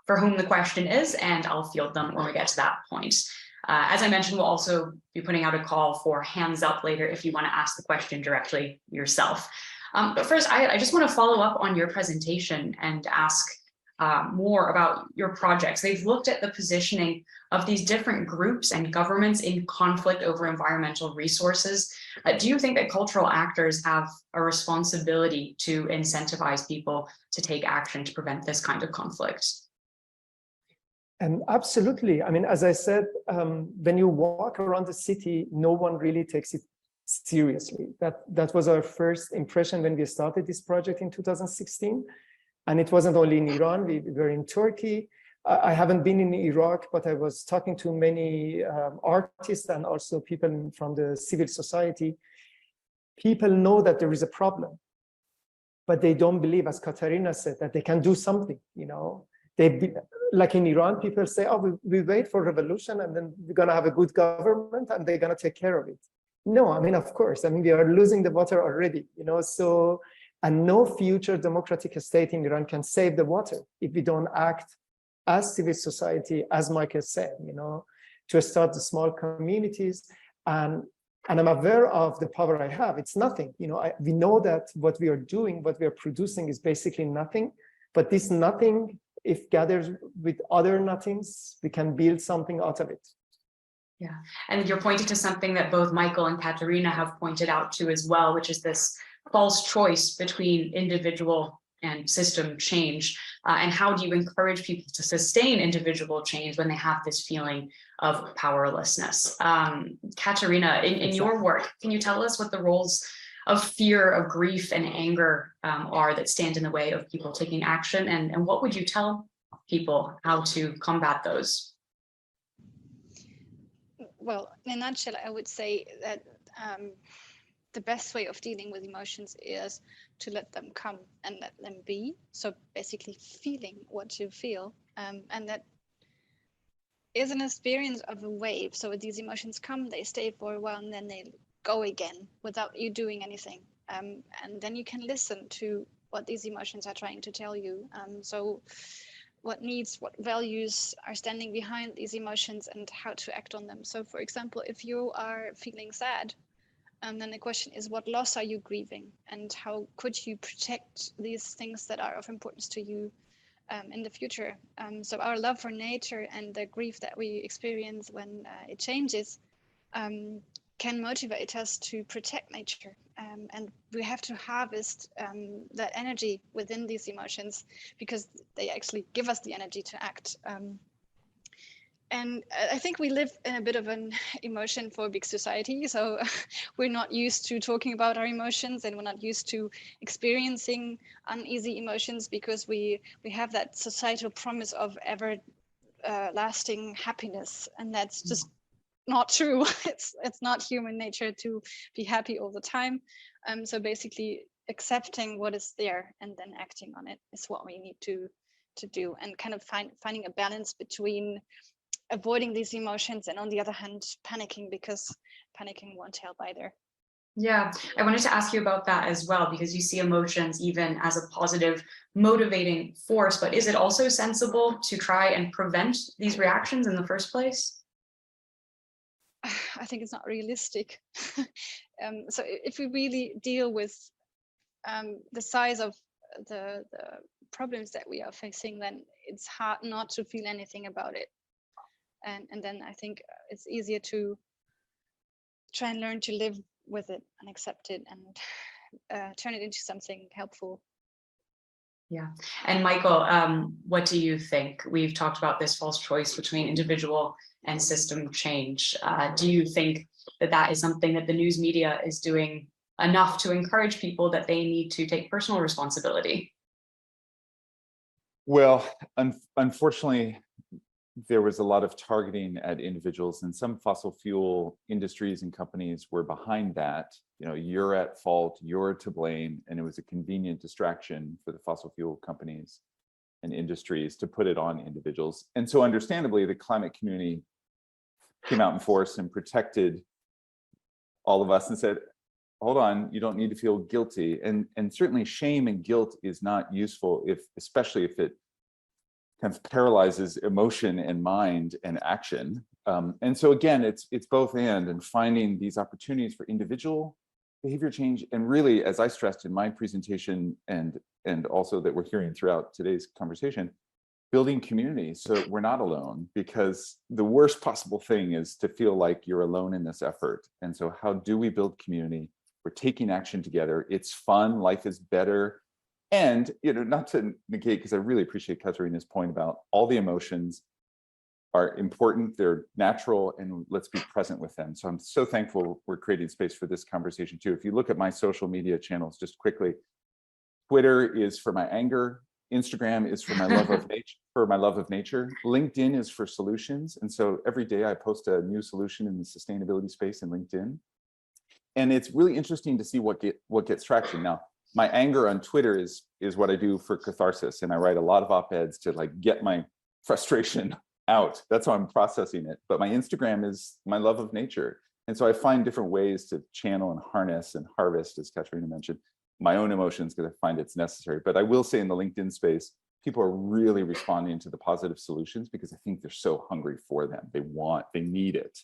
for whom the question is, and I'll field them when we get to that point. As I mentioned, we'll also be putting out a call for hands up later if you want to ask the question directly yourself. But first, I just want to follow up on your presentation and ask more about your projects. They've looked at the positioning of these different groups and governments in conflict over environmental resources. Do you think that cultural actors have a responsibility to incentivize people to take action to prevent this kind of conflict? And absolutely. I mean, as I said, when you walk around the city, no one really takes it seriously. That was our first impression when we started this project in 2016. And it wasn't only in Iran, we were in Turkey. I haven't been in Iraq, but I was talking to many artists and also people from the civil society. People know that there is a problem, but they don't believe, as Katharina said, that they can do something, you know. Like in Iran, people say, oh, we wait for revolution and then we're gonna have a good government and they're gonna take care of it. No, I mean, of course, I mean, we are losing the water already, you know, so, and no future democratic state in Iran can save the water if we don't act as civil society, as Michael said, you know, to start the small communities. And I'm aware of the power I have. It's nothing, you know, we know that what we are doing, what we are producing is basically nothing, but this nothing, if gathered with other nothings, we can build something out of it. Yeah, and you're pointing to something that both Michael and Katharina have pointed out to as well, which is this false choice between individual and system change. And how do you encourage people to sustain individual change when they have this feeling of powerlessness? Katharina, in your work, can you tell us what the roles of fear, of grief, and anger are that stand in the way of people taking action? And what would you tell people how to combat those? Well, in a nutshell, I would say that the best way of dealing with emotions is to let them come and let them be. So basically feeling what you feel. And that is an experience of a wave. So these emotions come, they stay for a while, and then they go again without you doing anything. And then you can listen to what these emotions are trying to tell you. So what needs, what values are standing behind these emotions and how to act on them. So for example, if you are feeling sad, then the question is, what loss are you grieving? And how could you protect these things that are of importance to you in the future? So our love for nature and the grief that we experience when it changes can motivate us to protect nature. And we have to harvest that energy within these emotions because they actually give us the energy to act. And I think we live in a bit of an emotion phobic society. So we're not used to talking about our emotions, and we're not used to experiencing uneasy emotions because we have that societal promise of ever lasting happiness. And that's just not true. It's not human nature to be happy all the time. So basically accepting what is there and then acting on it is what we need to do, and kind of finding a balance between avoiding these emotions and on the other hand panicking, because panicking won't help either. Yeah, I wanted to ask you about that as well, because you see emotions even as a positive motivating force, but is it also sensible to try and prevent these reactions in the first place? I think it's not realistic. So if we really deal with the size of the problems that we are facing, then it's hard not to feel anything about it. And then I think it's easier to try and learn to live with it and accept it and turn it into something helpful. Yeah. And Michael, what do you think? We've talked about this false choice between individual and system change. Do you think that that is something that the news media is doing enough to encourage people that they need to take personal responsibility? Well, unfortunately, there was a lot of targeting at individuals, and some fossil fuel industries and companies were behind that. You know, you're at fault, you're to blame, and it was a convenient distraction for the fossil fuel companies and industries to put it on individuals. And so understandably, the climate community came out in force and protected all of us and said, hold on, you don't need to feel guilty. And certainly shame and guilt is not useful, especially if it kind of paralyzes emotion and mind and action. And so again, it's both and finding these opportunities for individual behavior change. And really, as I stressed in my presentation and also that we're hearing throughout today's conversation, building community so that we're not alone, because the worst possible thing is to feel like you're alone in this effort. And so how do we build community? We're taking action together. It's fun, life is better. And, you know, not to negate, because I really appreciate Katharina's point about all the emotions are important, they're natural, and let's be present with them. So I'm so thankful we're creating space for this conversation too. If you look at my social media channels, just quickly, Twitter is for my anger, Instagram is for my love of nature, LinkedIn is for solutions. And so every day I post a new solution in the sustainability space in LinkedIn. And it's really interesting to see what gets traction. Now, my anger on Twitter is what I do for catharsis, and I write a lot of op-eds to like get my frustration out. That's how I'm processing it. But my Instagram is my love of nature, and so I find different ways to channel and harness and harvest, as Katharina mentioned, my own emotions, because I find it's necessary. But I will say in the LinkedIn space, people are really responding to the positive solutions because I think they're so hungry for them. They need it,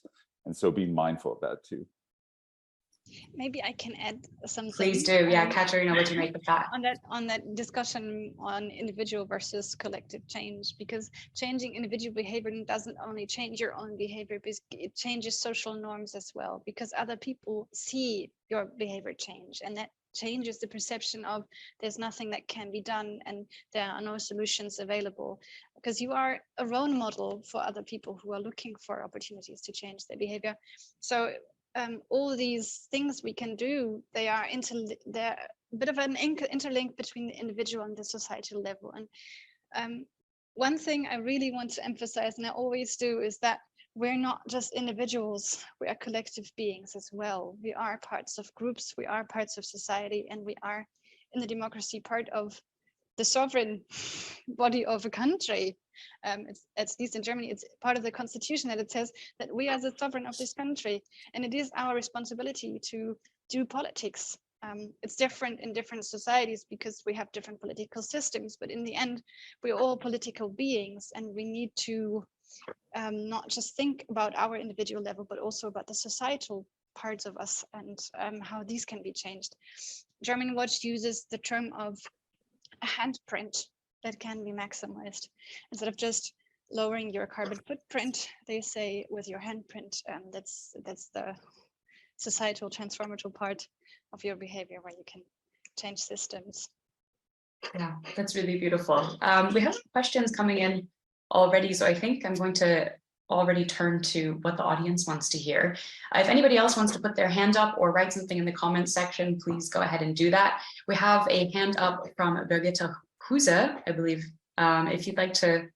and so be mindful of that too. Maybe I can add something. Please do. Yeah, Katharina, what do you make of that? On that discussion on individual versus collective change, because changing individual behavior doesn't only change your own behavior, but it changes social norms as well, because other people see your behavior change, and that changes the perception of there's nothing that can be done and there are no solutions available, because you are a role model for other people who are looking for opportunities to change their behavior. So all these things we can do, they're a bit of an interlink between the individual and the societal level. And one thing I really want to emphasize, and I always do, is that we're not just individuals, we are collective beings as well. We are parts of groups, we are parts of society, and we are in the democracy part of the sovereign body of a country. It's, at least in Germany, it's part of the constitution that it says that we are the sovereign of this country, and it is our responsibility to do politics. It's different in different societies because we have different political systems, but in the end, we're all political beings, and we need to not just think about our individual level, but also about the societal parts of us and how these can be changed. German Watch uses the term of a handprint that can be maximized. Instead of just lowering your carbon footprint, they say with your handprint, that's the societal transformative part of your behavior where you can change systems. Yeah, that's really beautiful. We have questions coming in already, so I think I'm going to already turn to what the audience wants to hear. If anybody else wants to put their hand up or write something in the comments section, please go ahead and do that. We have a hand up from Birgitta Huse, I believe. If you'd like to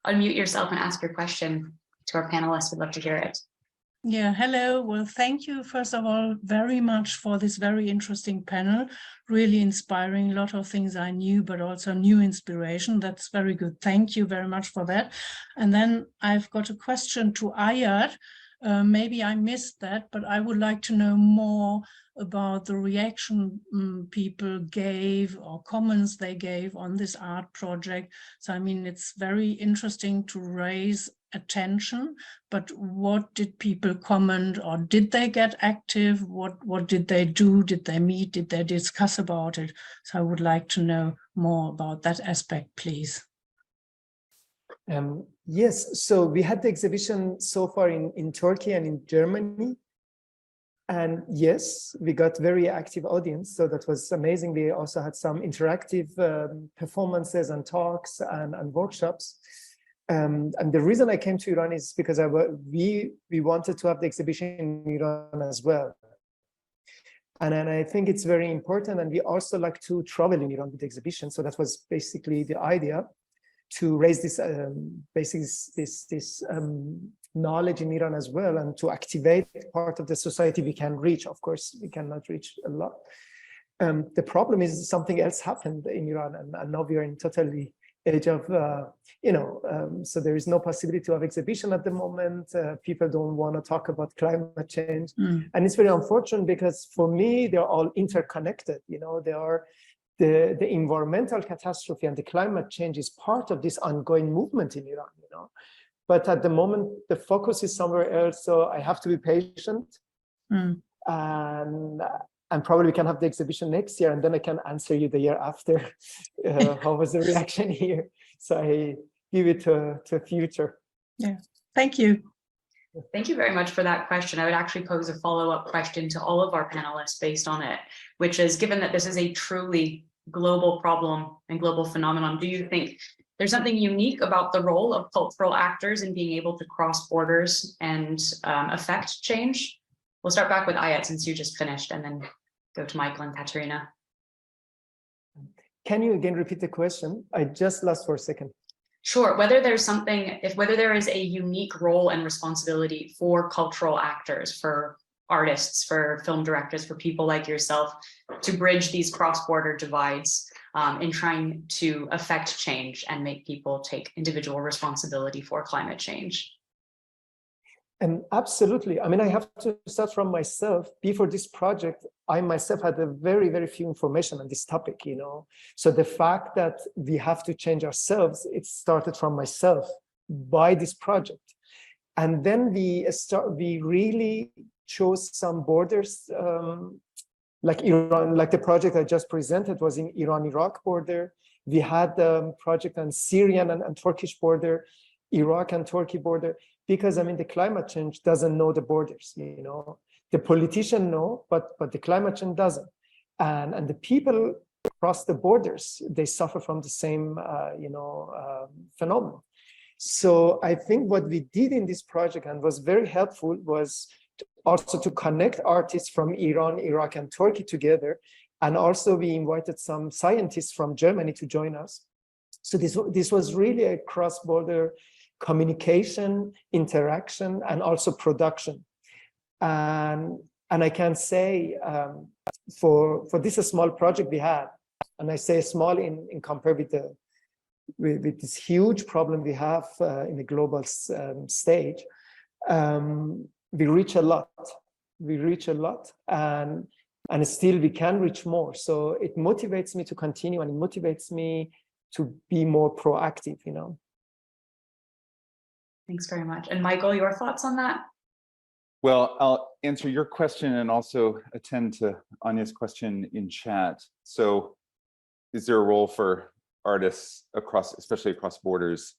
unmute yourself and ask your question to our panelists, we'd love to hear it. Yeah, hello. Well, thank you, first of all, very much for this very interesting panel. Really inspiring, a lot of things I knew, but also new inspiration. That's very good. Thank you very much for that. And then I've got a question to Ayat. Maybe I missed that, but I would like to know more about the reaction people gave or comments they gave on this art project. So, I mean, it's very interesting to raise attention, but what did people comment, or did they get active? What did they do? Did they meet? Did they discuss about it? So I would like to know more about that aspect, please. Yes, so we had the exhibition so far in Turkey and in Germany. And yes, we got very active audience. So that was amazing. We also had some interactive performances and talks and workshops. And the reason I came to Iran is because we wanted to have the exhibition in Iran as well. And I think it's very important. And we also like to travel in Iran with the exhibition. So that was basically the idea, to raise this knowledge in Iran as well, and to activate part of the society we can reach. Of course, we cannot reach a lot. The problem is something else happened in Iran, and now we are in totally age of, so there is no possibility of exhibition at the moment. People don't want to talk about climate change. And it's very unfortunate, because for me, they're all interconnected. They are the environmental catastrophe and the climate change is part of this ongoing movement in Iran, But at the moment, the focus is somewhere else. So I have to be patient. And probably we can have the exhibition next year, and then I can answer you the year after. How was the reaction here? So I give it to future. Yeah, thank you. Thank you very much for that question. I would actually pose a follow-up question to all of our panelists based on it, which is, given that this is a truly global problem and global phenomenon, do you think there's something unique about the role of cultural actors in being able to cross borders and affect change? We'll start back with Ayat, since you just finished, and then go to Michael and Katharina. Can you again repeat the question? I just lost for a second. Sure. Whether there is a unique role and responsibility for cultural actors, for artists, for film directors, for people like yourself, to bridge these cross-border divides in trying to affect change and make people take individual responsibility for climate change. Absolutely. I mean, I have to start from myself. Before this project, I myself had a very, very few information on this topic, So the fact that we have to change ourselves, it started from myself by this project. And then we really chose some borders, like Iran, like the project I just presented was in Iran-Iraq border. We had the project on Syrian and Turkish border, Iraq and Turkey border. Because, I mean, the climate change doesn't know the borders, The politicians know, but the climate change doesn't. And the people across the borders, they suffer from the same, phenomenon. So I think what we did in this project, and was very helpful, was also to connect artists from Iran, Iraq, and Turkey together. And also we invited some scientists from Germany to join us. So this was really a cross-border communication, interaction, and also production. And I can say for this small project we had, and I say small in compared with this huge problem we have in the global stage, we reach a lot. We reach a lot, and still we can reach more. So it motivates me to continue, and it motivates me to be more proactive, Thanks very much. And Michael, your thoughts on that? Well, I'll answer your question and also attend to Anya's question in chat. So is there a role for artists especially across borders?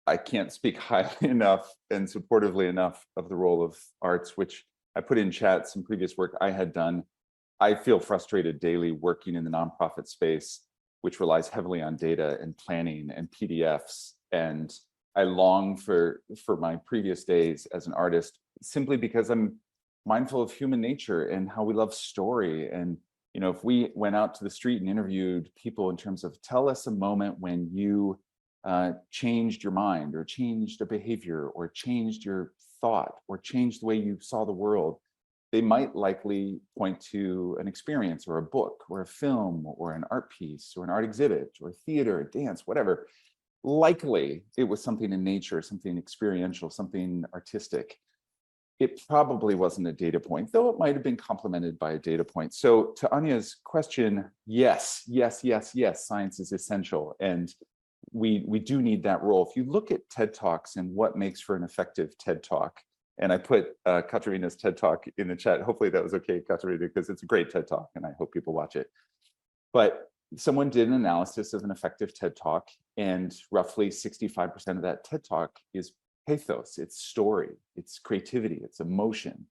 I can't speak highly enough and supportively enough of the role of arts, which I put in chat some previous work I had done. I feel frustrated daily working in the nonprofit space, which relies heavily on data and planning and PDFs. And I long for my previous days as an artist, simply because I'm mindful of human nature and how we love story. And, if we went out to the street and interviewed people in terms of, tell us a moment when you changed your mind, or changed a behavior, or changed your thought, or changed the way you saw the world, they might likely point to an experience, or a book, or a film, or an art piece, or an art exhibit, or theater, dance, whatever. Likely it was something in nature, something experiential, something artistic. It probably wasn't a data point, though it might have been complemented by a data point. So to Anya's question, yes, science is essential. And we do need that role. If you look at TED Talks and what makes for an effective TED Talk, and I put Katharina's TED Talk in the chat. Hopefully that was okay, Katharina, because it's a great TED Talk and I hope people watch it. But someone did an analysis of an effective TED Talk, and roughly 65% of that TED Talk is pathos, it's story, it's creativity, it's emotion.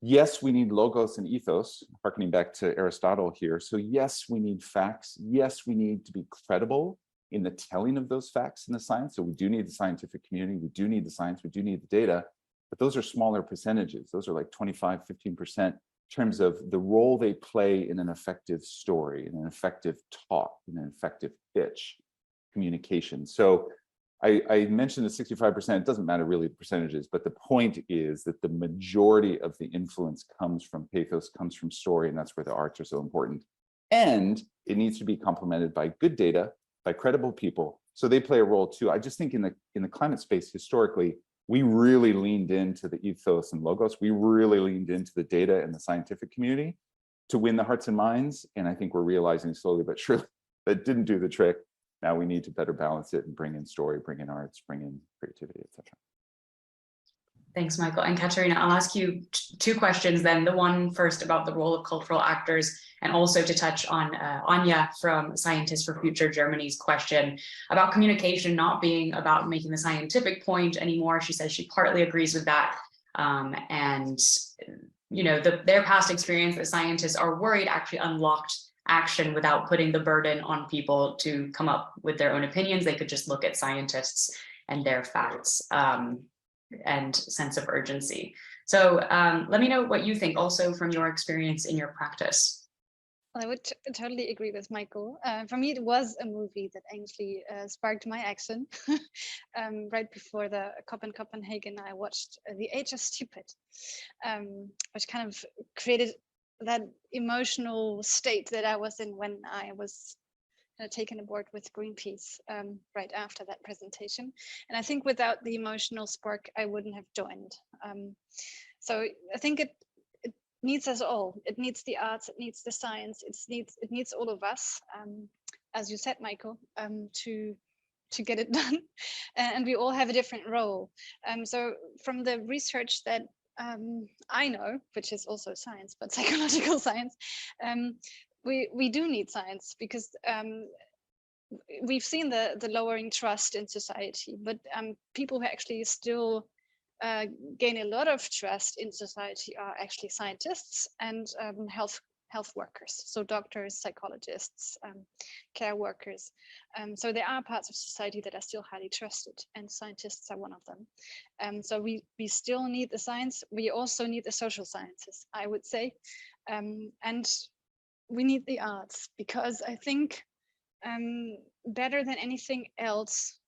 Yes, we need logos and ethos, harkening back to Aristotle here. So yes, we need facts. Yes, we need to be credible in the telling of those facts in the science. So we do need the scientific community, we do need the science, we do need the data, but those are smaller percentages. Those are like 25, 15% in terms of the role they play in an effective story, in an effective talk, in an effective pitch, communication. So I mentioned the 65%, it doesn't matter really the percentages, but the point is that the majority of the influence comes from pathos, comes from story, and that's where the arts are so important. And it needs to be complemented by good data, by credible people, so they play a role too. I just think in the climate space, historically, we really leaned into the ethos and logos. We really leaned into the data and the scientific community to win the hearts and minds. And I think we're realizing slowly but surely that didn't do the trick. Now we need to better balance it and bring in story, bring in arts, bring in creativity, etc. Thanks, Michael. And Katharina, I'll ask you two questions then. The one first about the role of cultural actors, and also to touch on Anya from Scientists for Future Germany's question about communication not being about making the scientific point anymore. She says she partly agrees with that. And you know, their past experience as scientists are worried actually unlocked action without putting the burden on people to come up with their own opinions. They could just look at scientists and their facts and sense of urgency. So let me know what you think also from your experience in your practice. Well, I would totally agree with Michael. For me, it was a movie that actually sparked my action. Right before the COP in Copenhagen, I watched The Age of Stupid, which kind of created that emotional state that I was in when I was taken aboard with Greenpeace right after that presentation. And I think without the emotional spark, I wouldn't have joined. So I think it needs us all. It needs the arts, it needs the science, it needs all of us, as you said, Michael, to get it done. And we all have a different role. So from the research that I know, which is also science, but psychological science, we do need science because we've seen the lowering trust in society, but people who actually still gain a lot of trust in society are actually scientists and health workers, so doctors, psychologists, care workers. So there are parts of society that are still highly trusted, and scientists are one of them. So we still need the science. We also need the social sciences, I would say, and we need the arts, because I think better than anything else,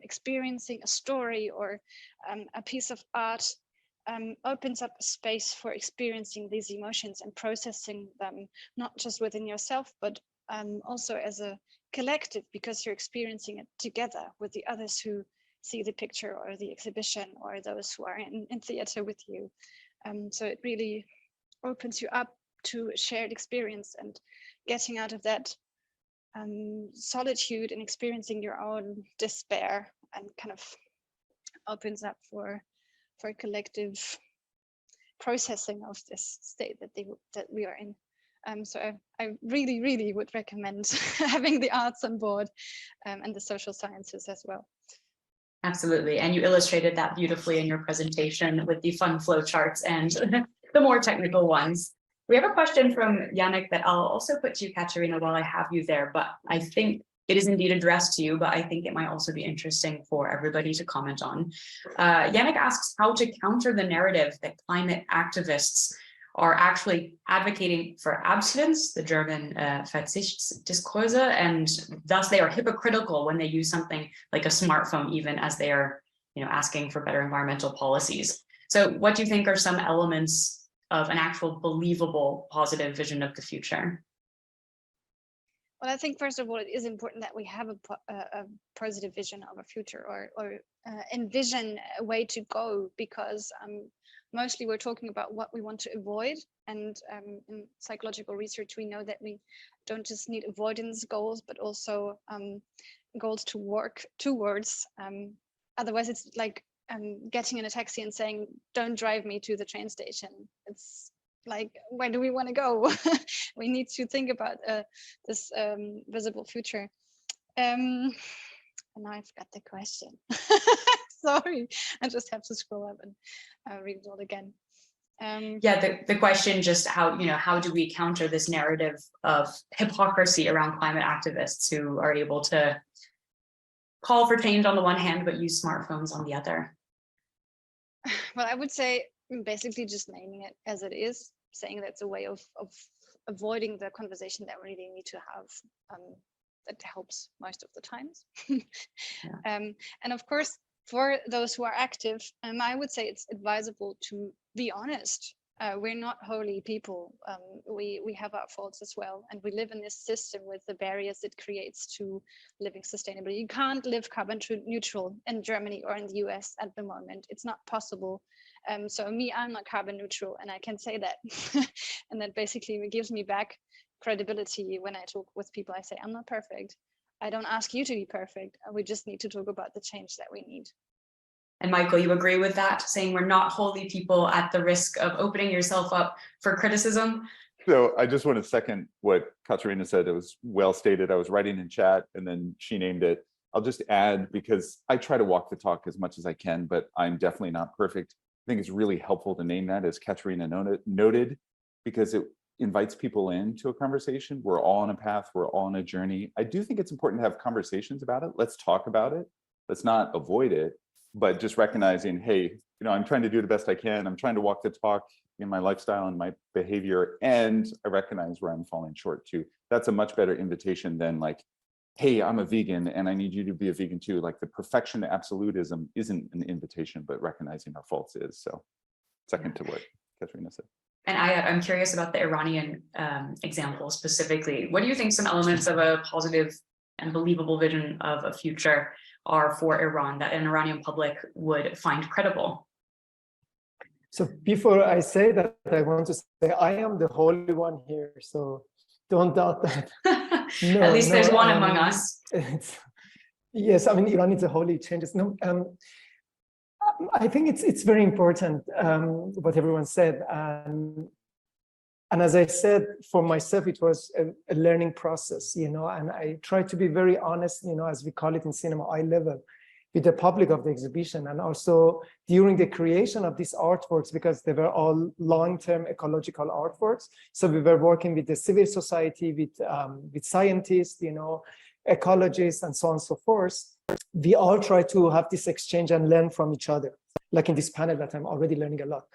experiencing a story or a piece of art opens up a space for experiencing these emotions and processing them, not just within yourself, but also as a collective, because you're experiencing it together with the others who see the picture or the exhibition, or those who are in theater with you. So it really opens you up to a shared experience, and getting out of that solitude and experiencing your own despair, and kind of opens up for collective processing of this state that we are in. So I really, really would recommend having the arts on board and the social sciences as well. Absolutely. And you illustrated that beautifully in your presentation with the fun flow charts and the more technical ones. We have a question from Yannick that I'll also put to you, Katharina, while I have you there, but I think it is indeed addressed to you, but I think it might also be interesting for everybody to comment on. Yannick asks how to counter the narrative that climate activists are actually advocating for abstinence, the German Verzichtsdiskurse, and thus they are hypocritical when they use something like a smartphone, even as they are, asking for better environmental policies. So what do you think are some elements of an actual believable positive vision of the future? Well, I think first of all, it is important that we have a positive vision of a future, or envision a way to go, because mostly we're talking about what we want to avoid. And in psychological research, we know that we don't just need avoidance goals, but also goals to work towards. Otherwise, it's like getting in a taxi and saying, "Don't drive me to the train station." like, where do we want to go? We need to think about this visible future. And now I forgot the question. Sorry, I just have to scroll up and read it all again. Yeah, the question just how do we counter this narrative of hypocrisy around climate activists who are able to call for change on the one hand, but use smartphones on the other? Well, I would say basically just naming it as it is, saying that's a way of avoiding the conversation that we really need to have. That helps most of the times. Yeah. And of course, for those who are active, I would say it's advisable to be honest. We're not holy people. We have our faults as well. And we live in this system with the barriers it creates to living sustainably. You can't live carbon neutral in Germany or in the US at the moment. It's not possible. So I'm not carbon neutral, and I can say that. And that basically gives me back credibility when I talk with people. I say, I'm not perfect. I don't ask you to be perfect. We just need to talk about the change that we need. And Michael, you agree with that, saying we're not holy people at the risk of opening yourself up for criticism? So I just want to second what Katharina said. It was well stated. I was writing in chat and then she named it. I'll just add, because I try to walk the talk as much as I can, but I'm definitely not perfect. I think it's really helpful to name that, as Katharina noted, because it invites people into a conversation. We're all on a path, we're all on a journey. I do think it's important to have conversations about it. Let's talk about it. Let's not avoid it, but just recognizing, hey, I'm trying to do the best I can. I'm trying to walk the talk in my lifestyle and my behavior, and I recognize where I'm falling short too. That's a much better invitation than like, hey, I'm a vegan and I need you to be a vegan too. Like the perfection absolutism isn't an invitation, but recognizing our faults is. So second to what Katharina said. And I'm curious about the Iranian example specifically. What do you think some elements of a positive and believable vision of a future are for Iran that an Iranian public would find credible? So before I say that, I want to say I am the holy one here. So don't doubt that. No, at least there's one among us. Yes, I mean, Iran needs a holy changes. No, I think it's very important what everyone said, and as I said, for myself, it was a learning process, and I try to be very honest, as we call it in cinema, eye level, with the public of the exhibition, and also during the creation of these artworks, because they were all long-term ecological artworks. So we were working with the civil society, with scientists, ecologists, and so on and so forth. We all try to have this exchange and learn from each other, like in this panel that I'm already learning a lot.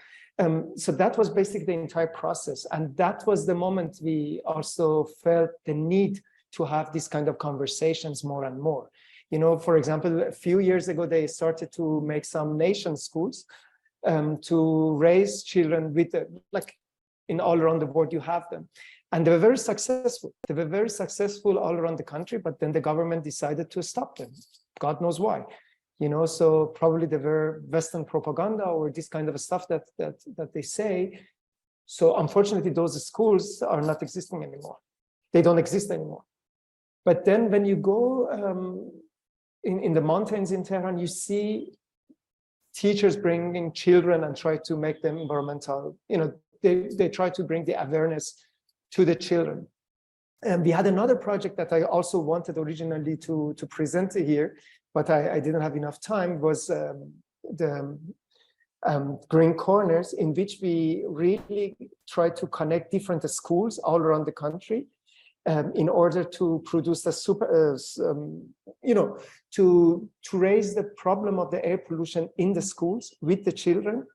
So that was basically the entire process. And that was the moment we also felt the need to have these kind of conversations more and more. For example, a few years ago, they started to make some nation schools to raise children with, like in all around the world, you have them. And they were very successful. They were very successful all around the country, but then the government decided to stop them. God knows why. So probably they were Western propaganda or this kind of stuff that they say. So unfortunately, those schools are not existing anymore. They don't exist anymore. But then when you go in the mountains in Tehran, you see teachers bringing children and try to make them environmental. They try to bring the awareness to the children. And we had another project that I also wanted originally to present here, but I didn't have enough time, was the Green Corners, in which we really try to connect different schools all around the country in order to produce a to raise the problem of the air pollution in the schools with the children.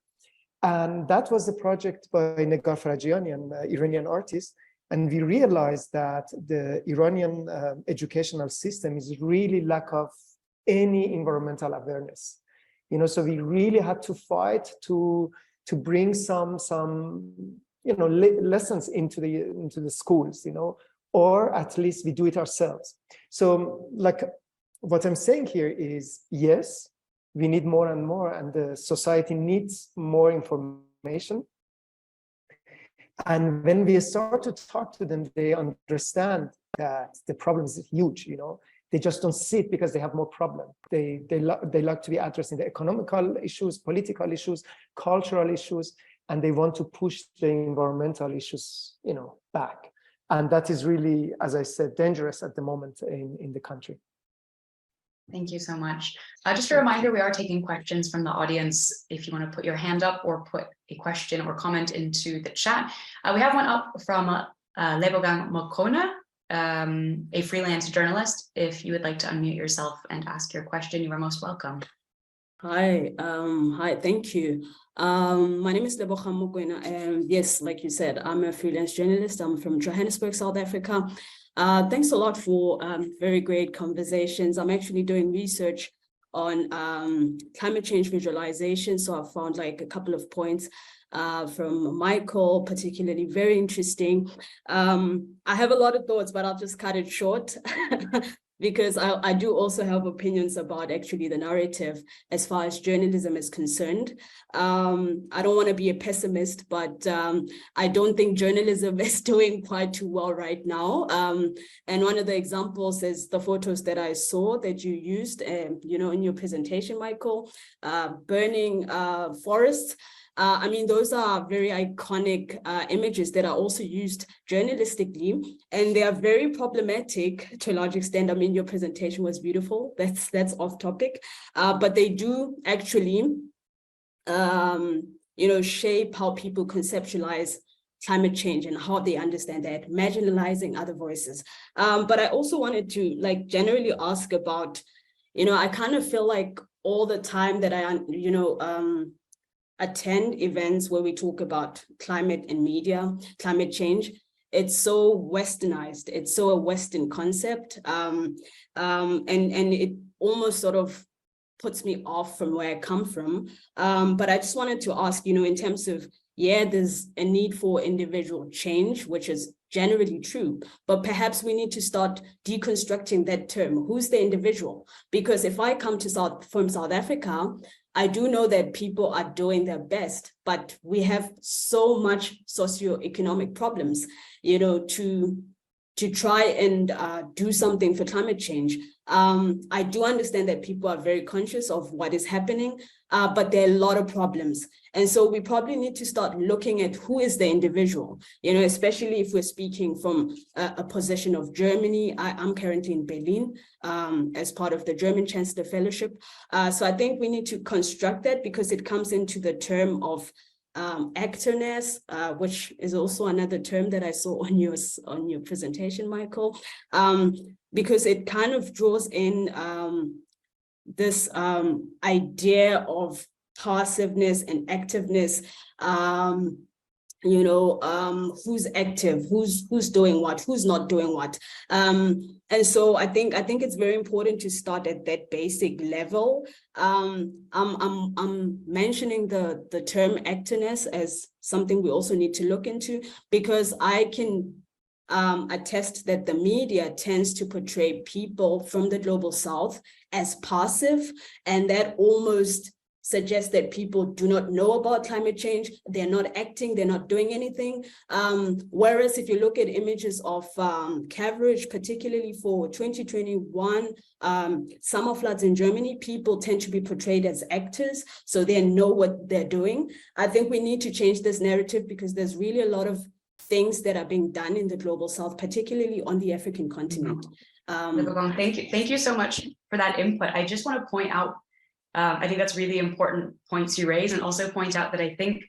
And that was the project by Negar Farajiani, an Iranian artist. And we realized that the Iranian educational system is really lack of any environmental awareness. So we really had to fight to bring some lessons into the schools, or at least we do it ourselves. So like what I'm saying here is, yes, we need more and more, and the society needs more information. And when we start to talk to them, they understand that the problem is huge. They just don't see it because they have more problem. They like to be addressing the economical issues, political issues, cultural issues. and they want to push the environmental issues, back. And that is really, as I said, dangerous at the moment in the country. Thank you so much. Just a reminder, we are taking questions from the audience. If you want to put your hand up or put a question or comment into the chat. We have one up from Lebogang Mokona, a freelance journalist. If you would like to unmute yourself and ask your question, you are most welcome. Hi, thank you. My name is Lebogang Mokona, and yes, like you said, I'm a freelance journalist. I'm from Johannesburg, South Africa. Thanks a lot for very great conversations. I'm actually doing research on climate change visualization, so I found like a couple of points from Michael, particularly very interesting. I have a lot of thoughts, but I'll just cut it short. Because I do also have opinions about actually the narrative as far as journalism is concerned. I don't want to be a pessimist, but I don't think journalism is doing quite too well right now. And one of the examples is the photos that I saw that you used, in your presentation, Michael, burning forests. I mean, those are very iconic images that are also used journalistically, and they are very problematic to a large extent. I mean, your presentation was beautiful. That's off topic, but they do actually, shape how people conceptualize climate change and how they understand that, marginalizing other voices. But I also wanted to generally ask about, I kind of feel like all the time that I, attend events where we talk about climate and media, climate change, it's so westernized. It's so a Western concept. And it almost sort of puts me off from where I come from. But I just wanted to ask, in terms of, there's a need for individual change, which is generally true, but perhaps we need to start deconstructing that term. Who's the individual? Because if I come from South Africa, I do know that people are doing their best, but we have so much socioeconomic problems, to try and do something for climate change. I do understand that people are very conscious of what is happening, but there are a lot of problems. And so we probably need to start looking at who is the individual, especially if we're speaking from a position of Germany. I'm currently in Berlin as part of the German Chancellor Fellowship. So I think we need to construct that, because it comes into the term of actorness, which is also another term that I saw on your presentation, Michael, because it kind of draws in this idea of passiveness and activeness. Who's active, who's doing what, who's not doing what. And so I think it's very important to start at that basic level. I'm mentioning the term actorness as something we also need to look into, because I can attest that the media tends to portray people from the global south as passive, and that almost suggests that people do not know about climate change, they're not acting, they're not doing anything. Whereas if you look at images of coverage, particularly for 2021 summer floods in Germany, people tend to be portrayed as actors, so they know what they're doing. I think we need to change this narrative, because there's really a lot of things that are being done in the global south, particularly on the African continent. Thank you so much for that input. I just want to point out, I think that's really important points you raise, and also point out that I think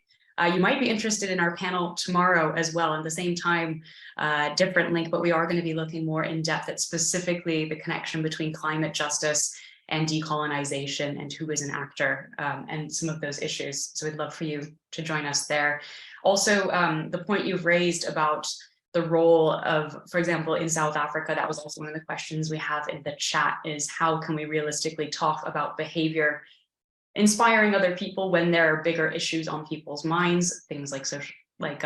you might be interested in our panel tomorrow as well, at the same time, different link, but we are going to be looking more in depth at specifically the connection between climate justice and decolonization, and who is an actor, and some of those issues. So we'd love for you to join us there. Also, the point you've raised about the role of, for example, in South Africa, that was also one of the questions we have in the chat, is how can we realistically talk about behavior inspiring other people when there are bigger issues on people's minds, things like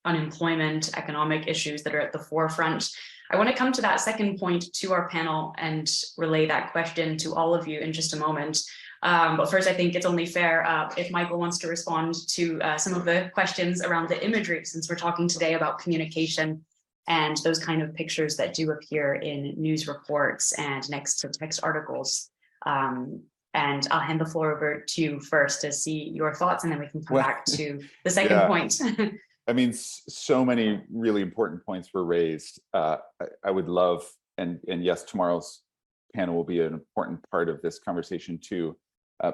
unemployment, economic issues that are at the forefront. I want to come to that second point to our panel and relay that question to all of you in just a moment. But first, I think it's only fair if Michael wants to respond to some of the questions around the imagery, since we're talking today about communication and those kind of pictures that do appear in news reports and next to text articles. And I'll hand the floor over to you first to see your thoughts, and then we can come back to the second Yeah. point. I mean, so many really important points were raised. I would love, and yes, tomorrow's panel will be an important part of this conversation too,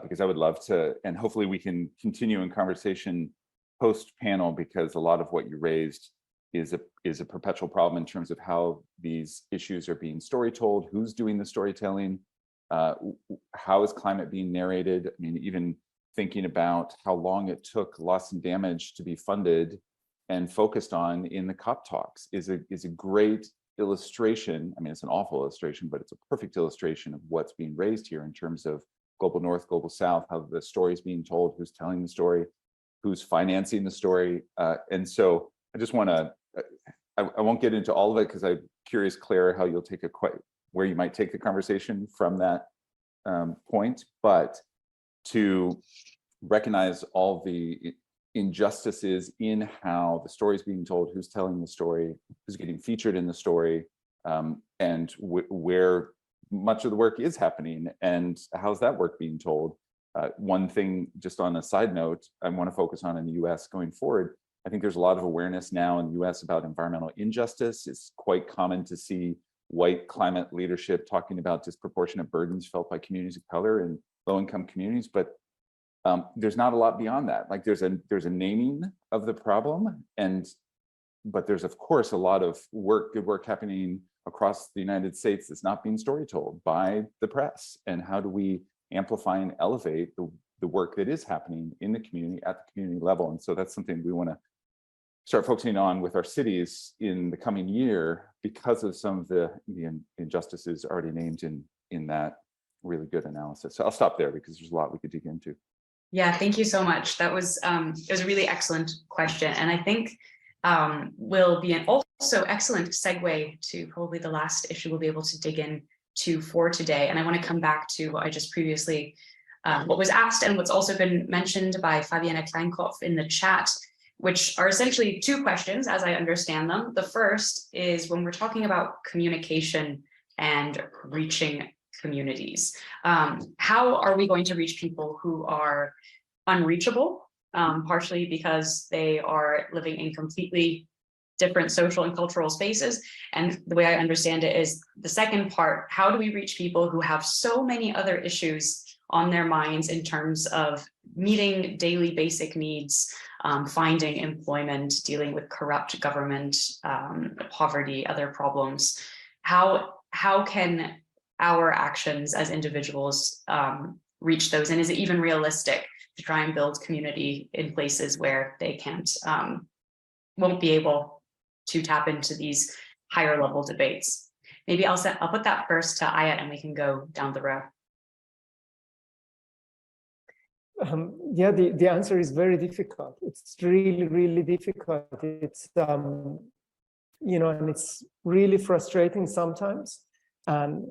because I would love to, and hopefully we can continue in conversation post-panel, because a lot of what you raised is a perpetual problem in terms of how these issues are being story told, who's doing the storytelling, how is climate being narrated. I mean, even thinking about how long it took Loss and Damage to be funded and focused on in the COP talks is a great illustration. I mean, it's an awful illustration, but it's a perfect illustration of what's being raised here in terms of global north, global south, how the story is being told, who's telling the story, who's financing the story. And so I just want to, I won't get into all of it because I'm curious, Claire, how you'll take where you might take the conversation from that point, but to recognize all the injustices in how the story is being told, who's telling the story, who's getting featured in the story, and where much of the work is happening, and how's that work being told. One thing, just on a side note, I want to focus on in the US going forward. I think there's a lot of awareness now in the US about environmental injustice. It's quite common to see white climate leadership talking about disproportionate burdens felt by communities of color and low-income communities, but there's not a lot beyond that. Like there's a naming of the problem, but there's of course a lot of good work happening across the United States that's not being story told by the press. And how do we amplify and elevate the work that is happening in the community at the community level? And so that's something we want to start focusing on with our cities in the coming year, because of some of the injustices already named in that really good analysis. So I'll stop there because there's a lot we could dig into. Yeah, thank you so much. That was it was a really excellent question, and I think will be an also excellent segue to probably the last issue we'll be able to dig into for today. And I want to come back to what I just previously what was asked and what's also been mentioned by Fabiana Kleinkopf in the chat, which are essentially two questions as I understand them. The first is, when we're talking about communication and reaching communities, how are we going to reach people who are unreachable, partially because they are living in completely different social and cultural spaces? And the way I understand it is the second part, how do we reach people who have so many other issues on their minds in terms of meeting daily basic needs, finding employment, dealing with corrupt government, poverty, other problems? How can our actions as individuals reach those? And is it even realistic to try and build community in places where they won't be able to tap into these higher level debates? Maybe I'll put that first to Ayat, and we can go down the row. Yeah, the answer is very difficult. It's really, really difficult. It's, you know, and it's really frustrating sometimes. And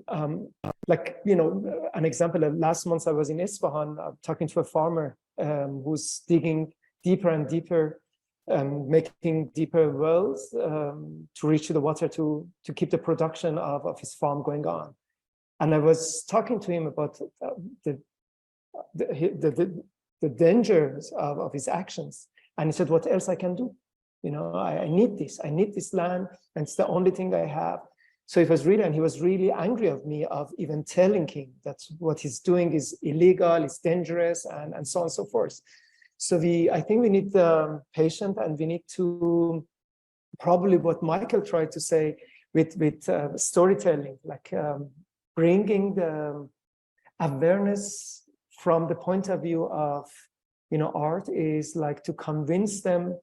like, you know, an example, last month I was in Isfahan talking to a farmer who's digging deeper and deeper, making deeper wells to reach the water to keep the production of his farm going on. And I was talking to him about the dangers of his actions. And he said, what else I can do? You know, I need this land, and it's the only thing I have. So it was really, and he was really angry of me of even telling him that what he's doing is illegal, it's dangerous, and so on and so forth. So I think we need the patient, and we need to, probably what Michael tried to say with storytelling, like bringing the awareness from the point of view of, you know, art is like to convince them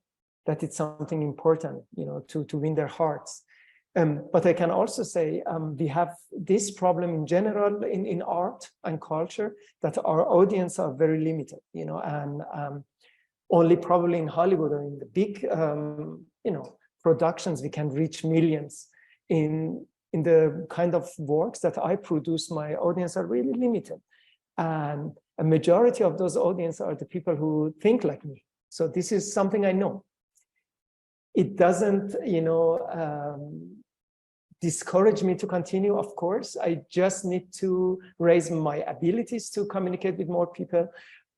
that it's something important, you know, to win their hearts. But I can also say we have this problem in general in art and culture, that our audience are very limited, you know, and only probably in Hollywood or in the big, you know, productions, we can reach millions. In the kind of works that I produce, my audience are really limited. And a majority of those audience are the people who think like me. So this is something I know. It doesn't, you know, discourage me to continue, of course. I just need to raise my abilities to communicate with more people.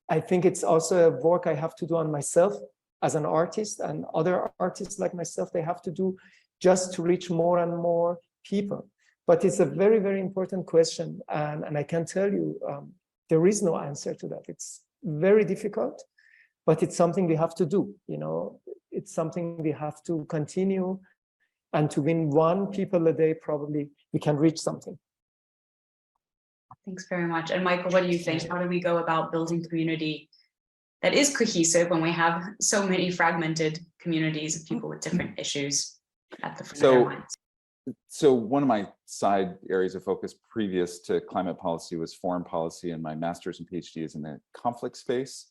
I think it's also a work I have to do on myself as an artist, and other artists like myself, they have to do just to reach more and more people. But it's a very, very important question. And I can tell you, there is no answer to that. It's very difficult, but it's something we have to do. You know, it's something we have to continue, and to win 1 people a day, probably we can reach something. Thanks very much. And Michael, what do you think? How do we go about building community that is cohesive when we have so many fragmented communities of people with different issues at the front of their minds? So one of my side areas of focus previous to climate policy was foreign policy, and my master's and PhD is in the conflict space,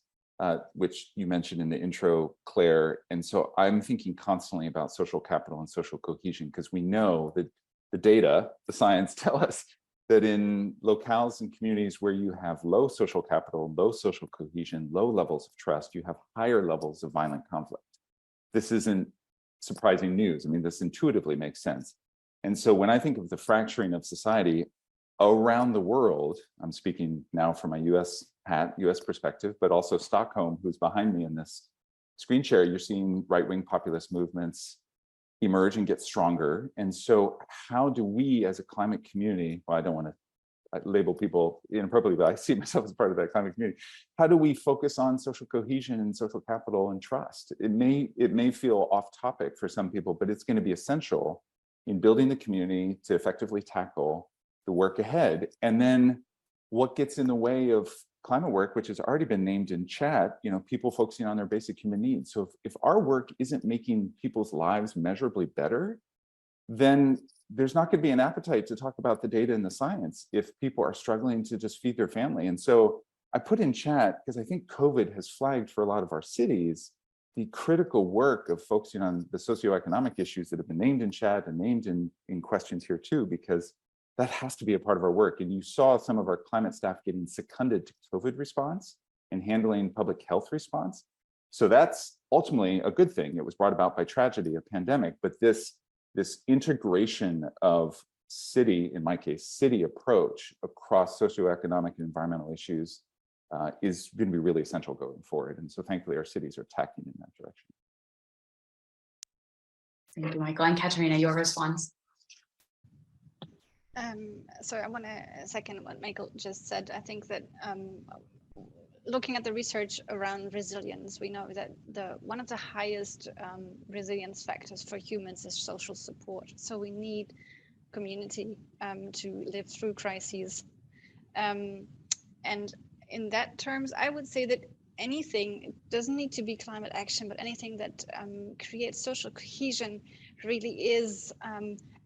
which you mentioned in the intro, Claire. And so I'm thinking constantly about social capital and social cohesion, because we know that the data, the science tell us that in locales and communities where you have low social capital, low social cohesion, low levels of trust, you have higher levels of violent conflict. This isn't surprising news. I mean, this intuitively makes sense. And so when I think of the fracturing of society around the world, I'm speaking now from my US hat, US perspective, but also Stockholm, who's behind me in this screen share, you're seeing right-wing populist movements emerge and get stronger. And so how do we as a climate community, well, I don't want to label people inappropriately, but I see myself as part of that climate community. How do we focus on social cohesion and social capital and trust? It may feel off topic for some people, but it's going to be essential in building the community to effectively tackle the work ahead. And then what gets in the way of climate work, which has already been named in chat, you know, people focusing on their basic human needs. So if our work isn't making people's lives measurably better, then there's not going to be an appetite to talk about the data and the science if people are struggling to just feed their family. And so I put in chat, because I think COVID has flagged for a lot of our cities the critical work of focusing on the socioeconomic issues that have been named in chat and named in questions here too, because that has to be a part of our work. And you saw some of our climate staff getting seconded to COVID response and handling public health response. So that's ultimately a good thing. It was brought about by tragedy, a pandemic, but this integration of city, in my case, city approach across socioeconomic and environmental issues is going to be really essential going forward. And so thankfully our cities are tacking in that direction. Thank you, Michael. And Katharina, your response? So I want to second what Michael just said. I think that looking at the research around resilience, we know that one of the highest resilience factors for humans is social support. So we need community to live through crises. And in that terms, I would say that anything, it doesn't need to be climate action, but anything that creates social cohesion really is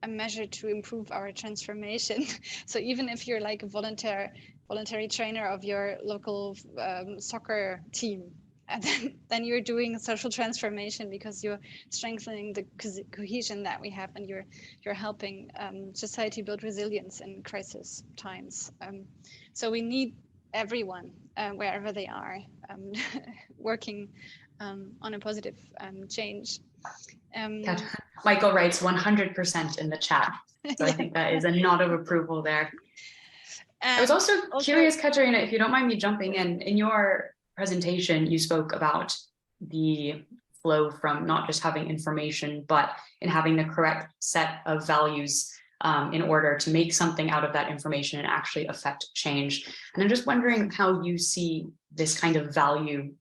a measure to improve our transformation. So even if you're like a voluntary trainer of your local soccer team, and then you're doing social transformation because you're strengthening the cohesion that we have, and you're helping society build resilience in crisis times. So we need everyone, wherever they are, working on a positive change. Michael writes 100% in the chat. So I think that is a nod of approval there. I was also curious, Katharina, if you don't mind me jumping in your presentation, you spoke about the flow from not just having information, but in having the correct set of values in order to make something out of that information and actually affect change. And I'm just wondering how you see this kind of value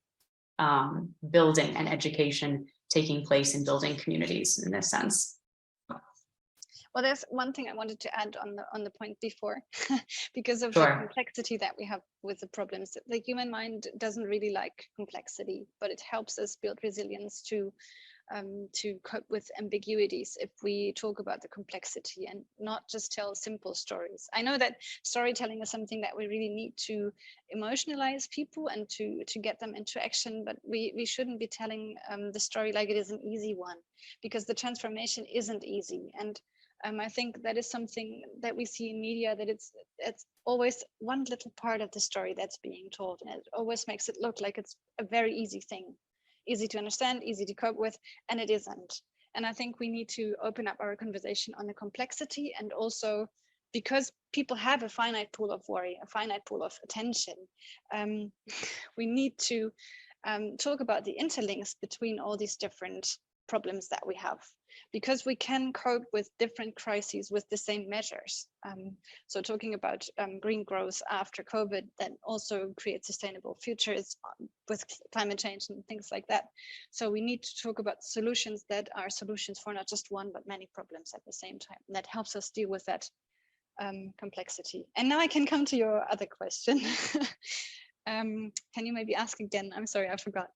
building and education taking place in building communities in this sense. Well, there's one thing I wanted to add on the point before, because of Sure. the complexity that we have with the problems. The human mind doesn't really like complexity, but it helps us build resilience to cope with ambiguities if we talk about the complexity and not just tell simple stories. I know that storytelling is something that we really need to emotionalize people and to get them into action, but we shouldn't be telling the story like it is an easy one, because the transformation isn't easy. And I think that is something that we see in media, that it's always one little part of the story that's being told, and it always makes it look like it's a very easy thing, easy to understand, easy to cope with, and it isn't. And I think we need to open up our conversation on the complexity, and also because people have a finite pool of worry, a finite pool of attention, we need to talk about the interlinks between all these different problems that we have, because we can cope with different crises with the same measures. So talking about green growth after COVID, that also creates sustainable futures with climate change and things like that. So we need to talk about solutions that are solutions for not just one, but many problems at the same time. And that helps us deal with that complexity. And now I can come to your other question. Can you maybe ask again? I'm sorry, I forgot.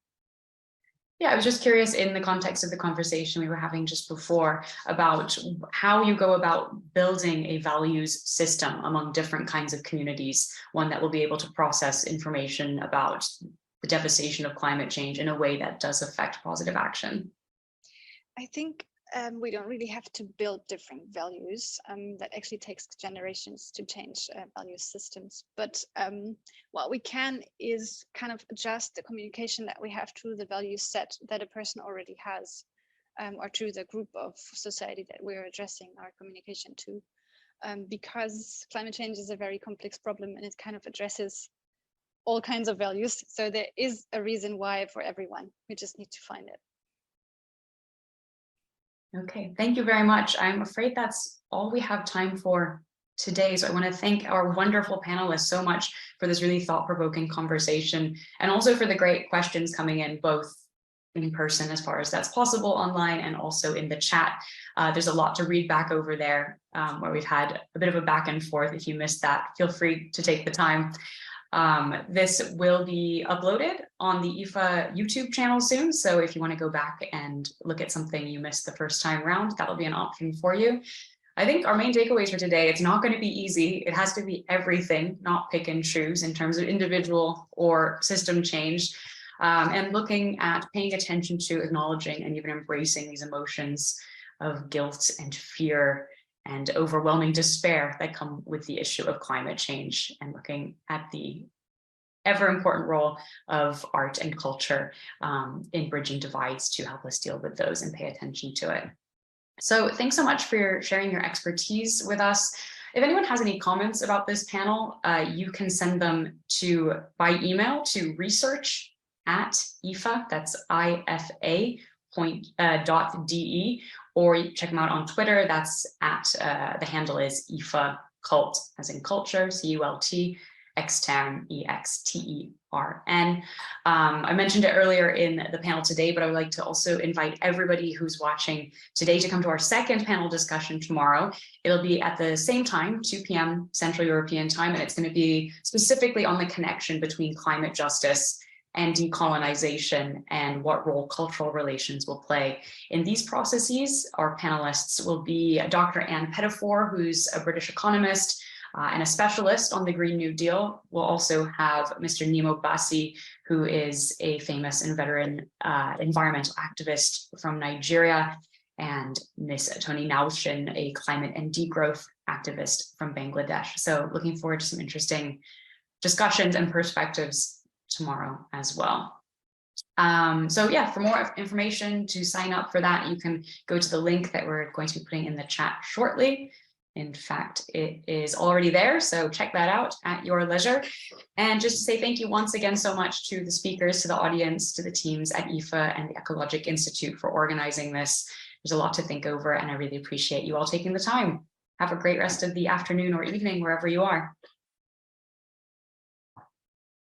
Yeah, I was just curious, in the context of the conversation we were having just before about how you go about building a values system among different kinds of communities, one that will be able to process information about the devastation of climate change in a way that does affect positive action. I think we don't really have to build different values. That actually takes generations to change value systems. But what we can is kind of adjust the communication that we have to the value set that a person already has, or to the group of society that we're addressing our communication to. Because climate change is a very complex problem, and it kind of addresses all kinds of values. So there is a reason why for everyone. We just need to find it. Okay, thank you very much. I'm afraid that's all we have time for today. So I want to thank our wonderful panelists so much for this really thought-provoking conversation, and also for the great questions coming in, both in person as far as that's possible online, and also in the chat. There's a lot to read back over there, where we've had a bit of a back and forth. If you missed that, feel free to take the time. This will be uploaded on the IFA YouTube channel soon. So if you want to go back and look at something you missed the first time around, that'll be an option for you. I think our main takeaways for today, it's not going to be easy. It has to be everything, not pick and choose in terms of individual or system change. And looking at paying attention to acknowledging and even embracing these emotions of guilt and fear and overwhelming despair that come with the issue of climate change, and looking at the ever important role of art and culture in bridging divides to help us deal with those and pay attention to it. So thanks so much for sharing your expertise with us. If anyone has any comments about this panel, you can send them by email to research@IFA, that's IFA.de, or you check them out on Twitter. That's the handle is IFA Cult, as in culture, CULT, extern, EXTERN. I mentioned it earlier in the panel today, but I would like to also invite everybody who's watching today to come to our second panel discussion tomorrow. It'll be at the same time, 2 p.m. Central European time, and it's going to be specifically on the connection between climate justice and decolonization, and what role cultural relations will play in these processes. Our panelists will be Dr. Anne Pettifor, who's a British economist and a specialist on the Green New Deal. We'll also have Mr. Nimo Bassi, who is a famous and veteran environmental activist from Nigeria, and Ms. Tony Naushin, a climate and degrowth activist from Bangladesh. So looking forward to some interesting discussions and perspectives tomorrow as well. So yeah, for more information, to sign up for that, you can go to the link that we're going to be putting in the chat shortly. In fact, it is already there, so check that out at your leisure. And just to say thank you once again so much to the speakers, to the audience, to the teams at IFA and the Ecologic Institute for organizing this. There's a lot to think over, and I really appreciate you all taking the time. Have a great rest of the afternoon or evening, wherever you are.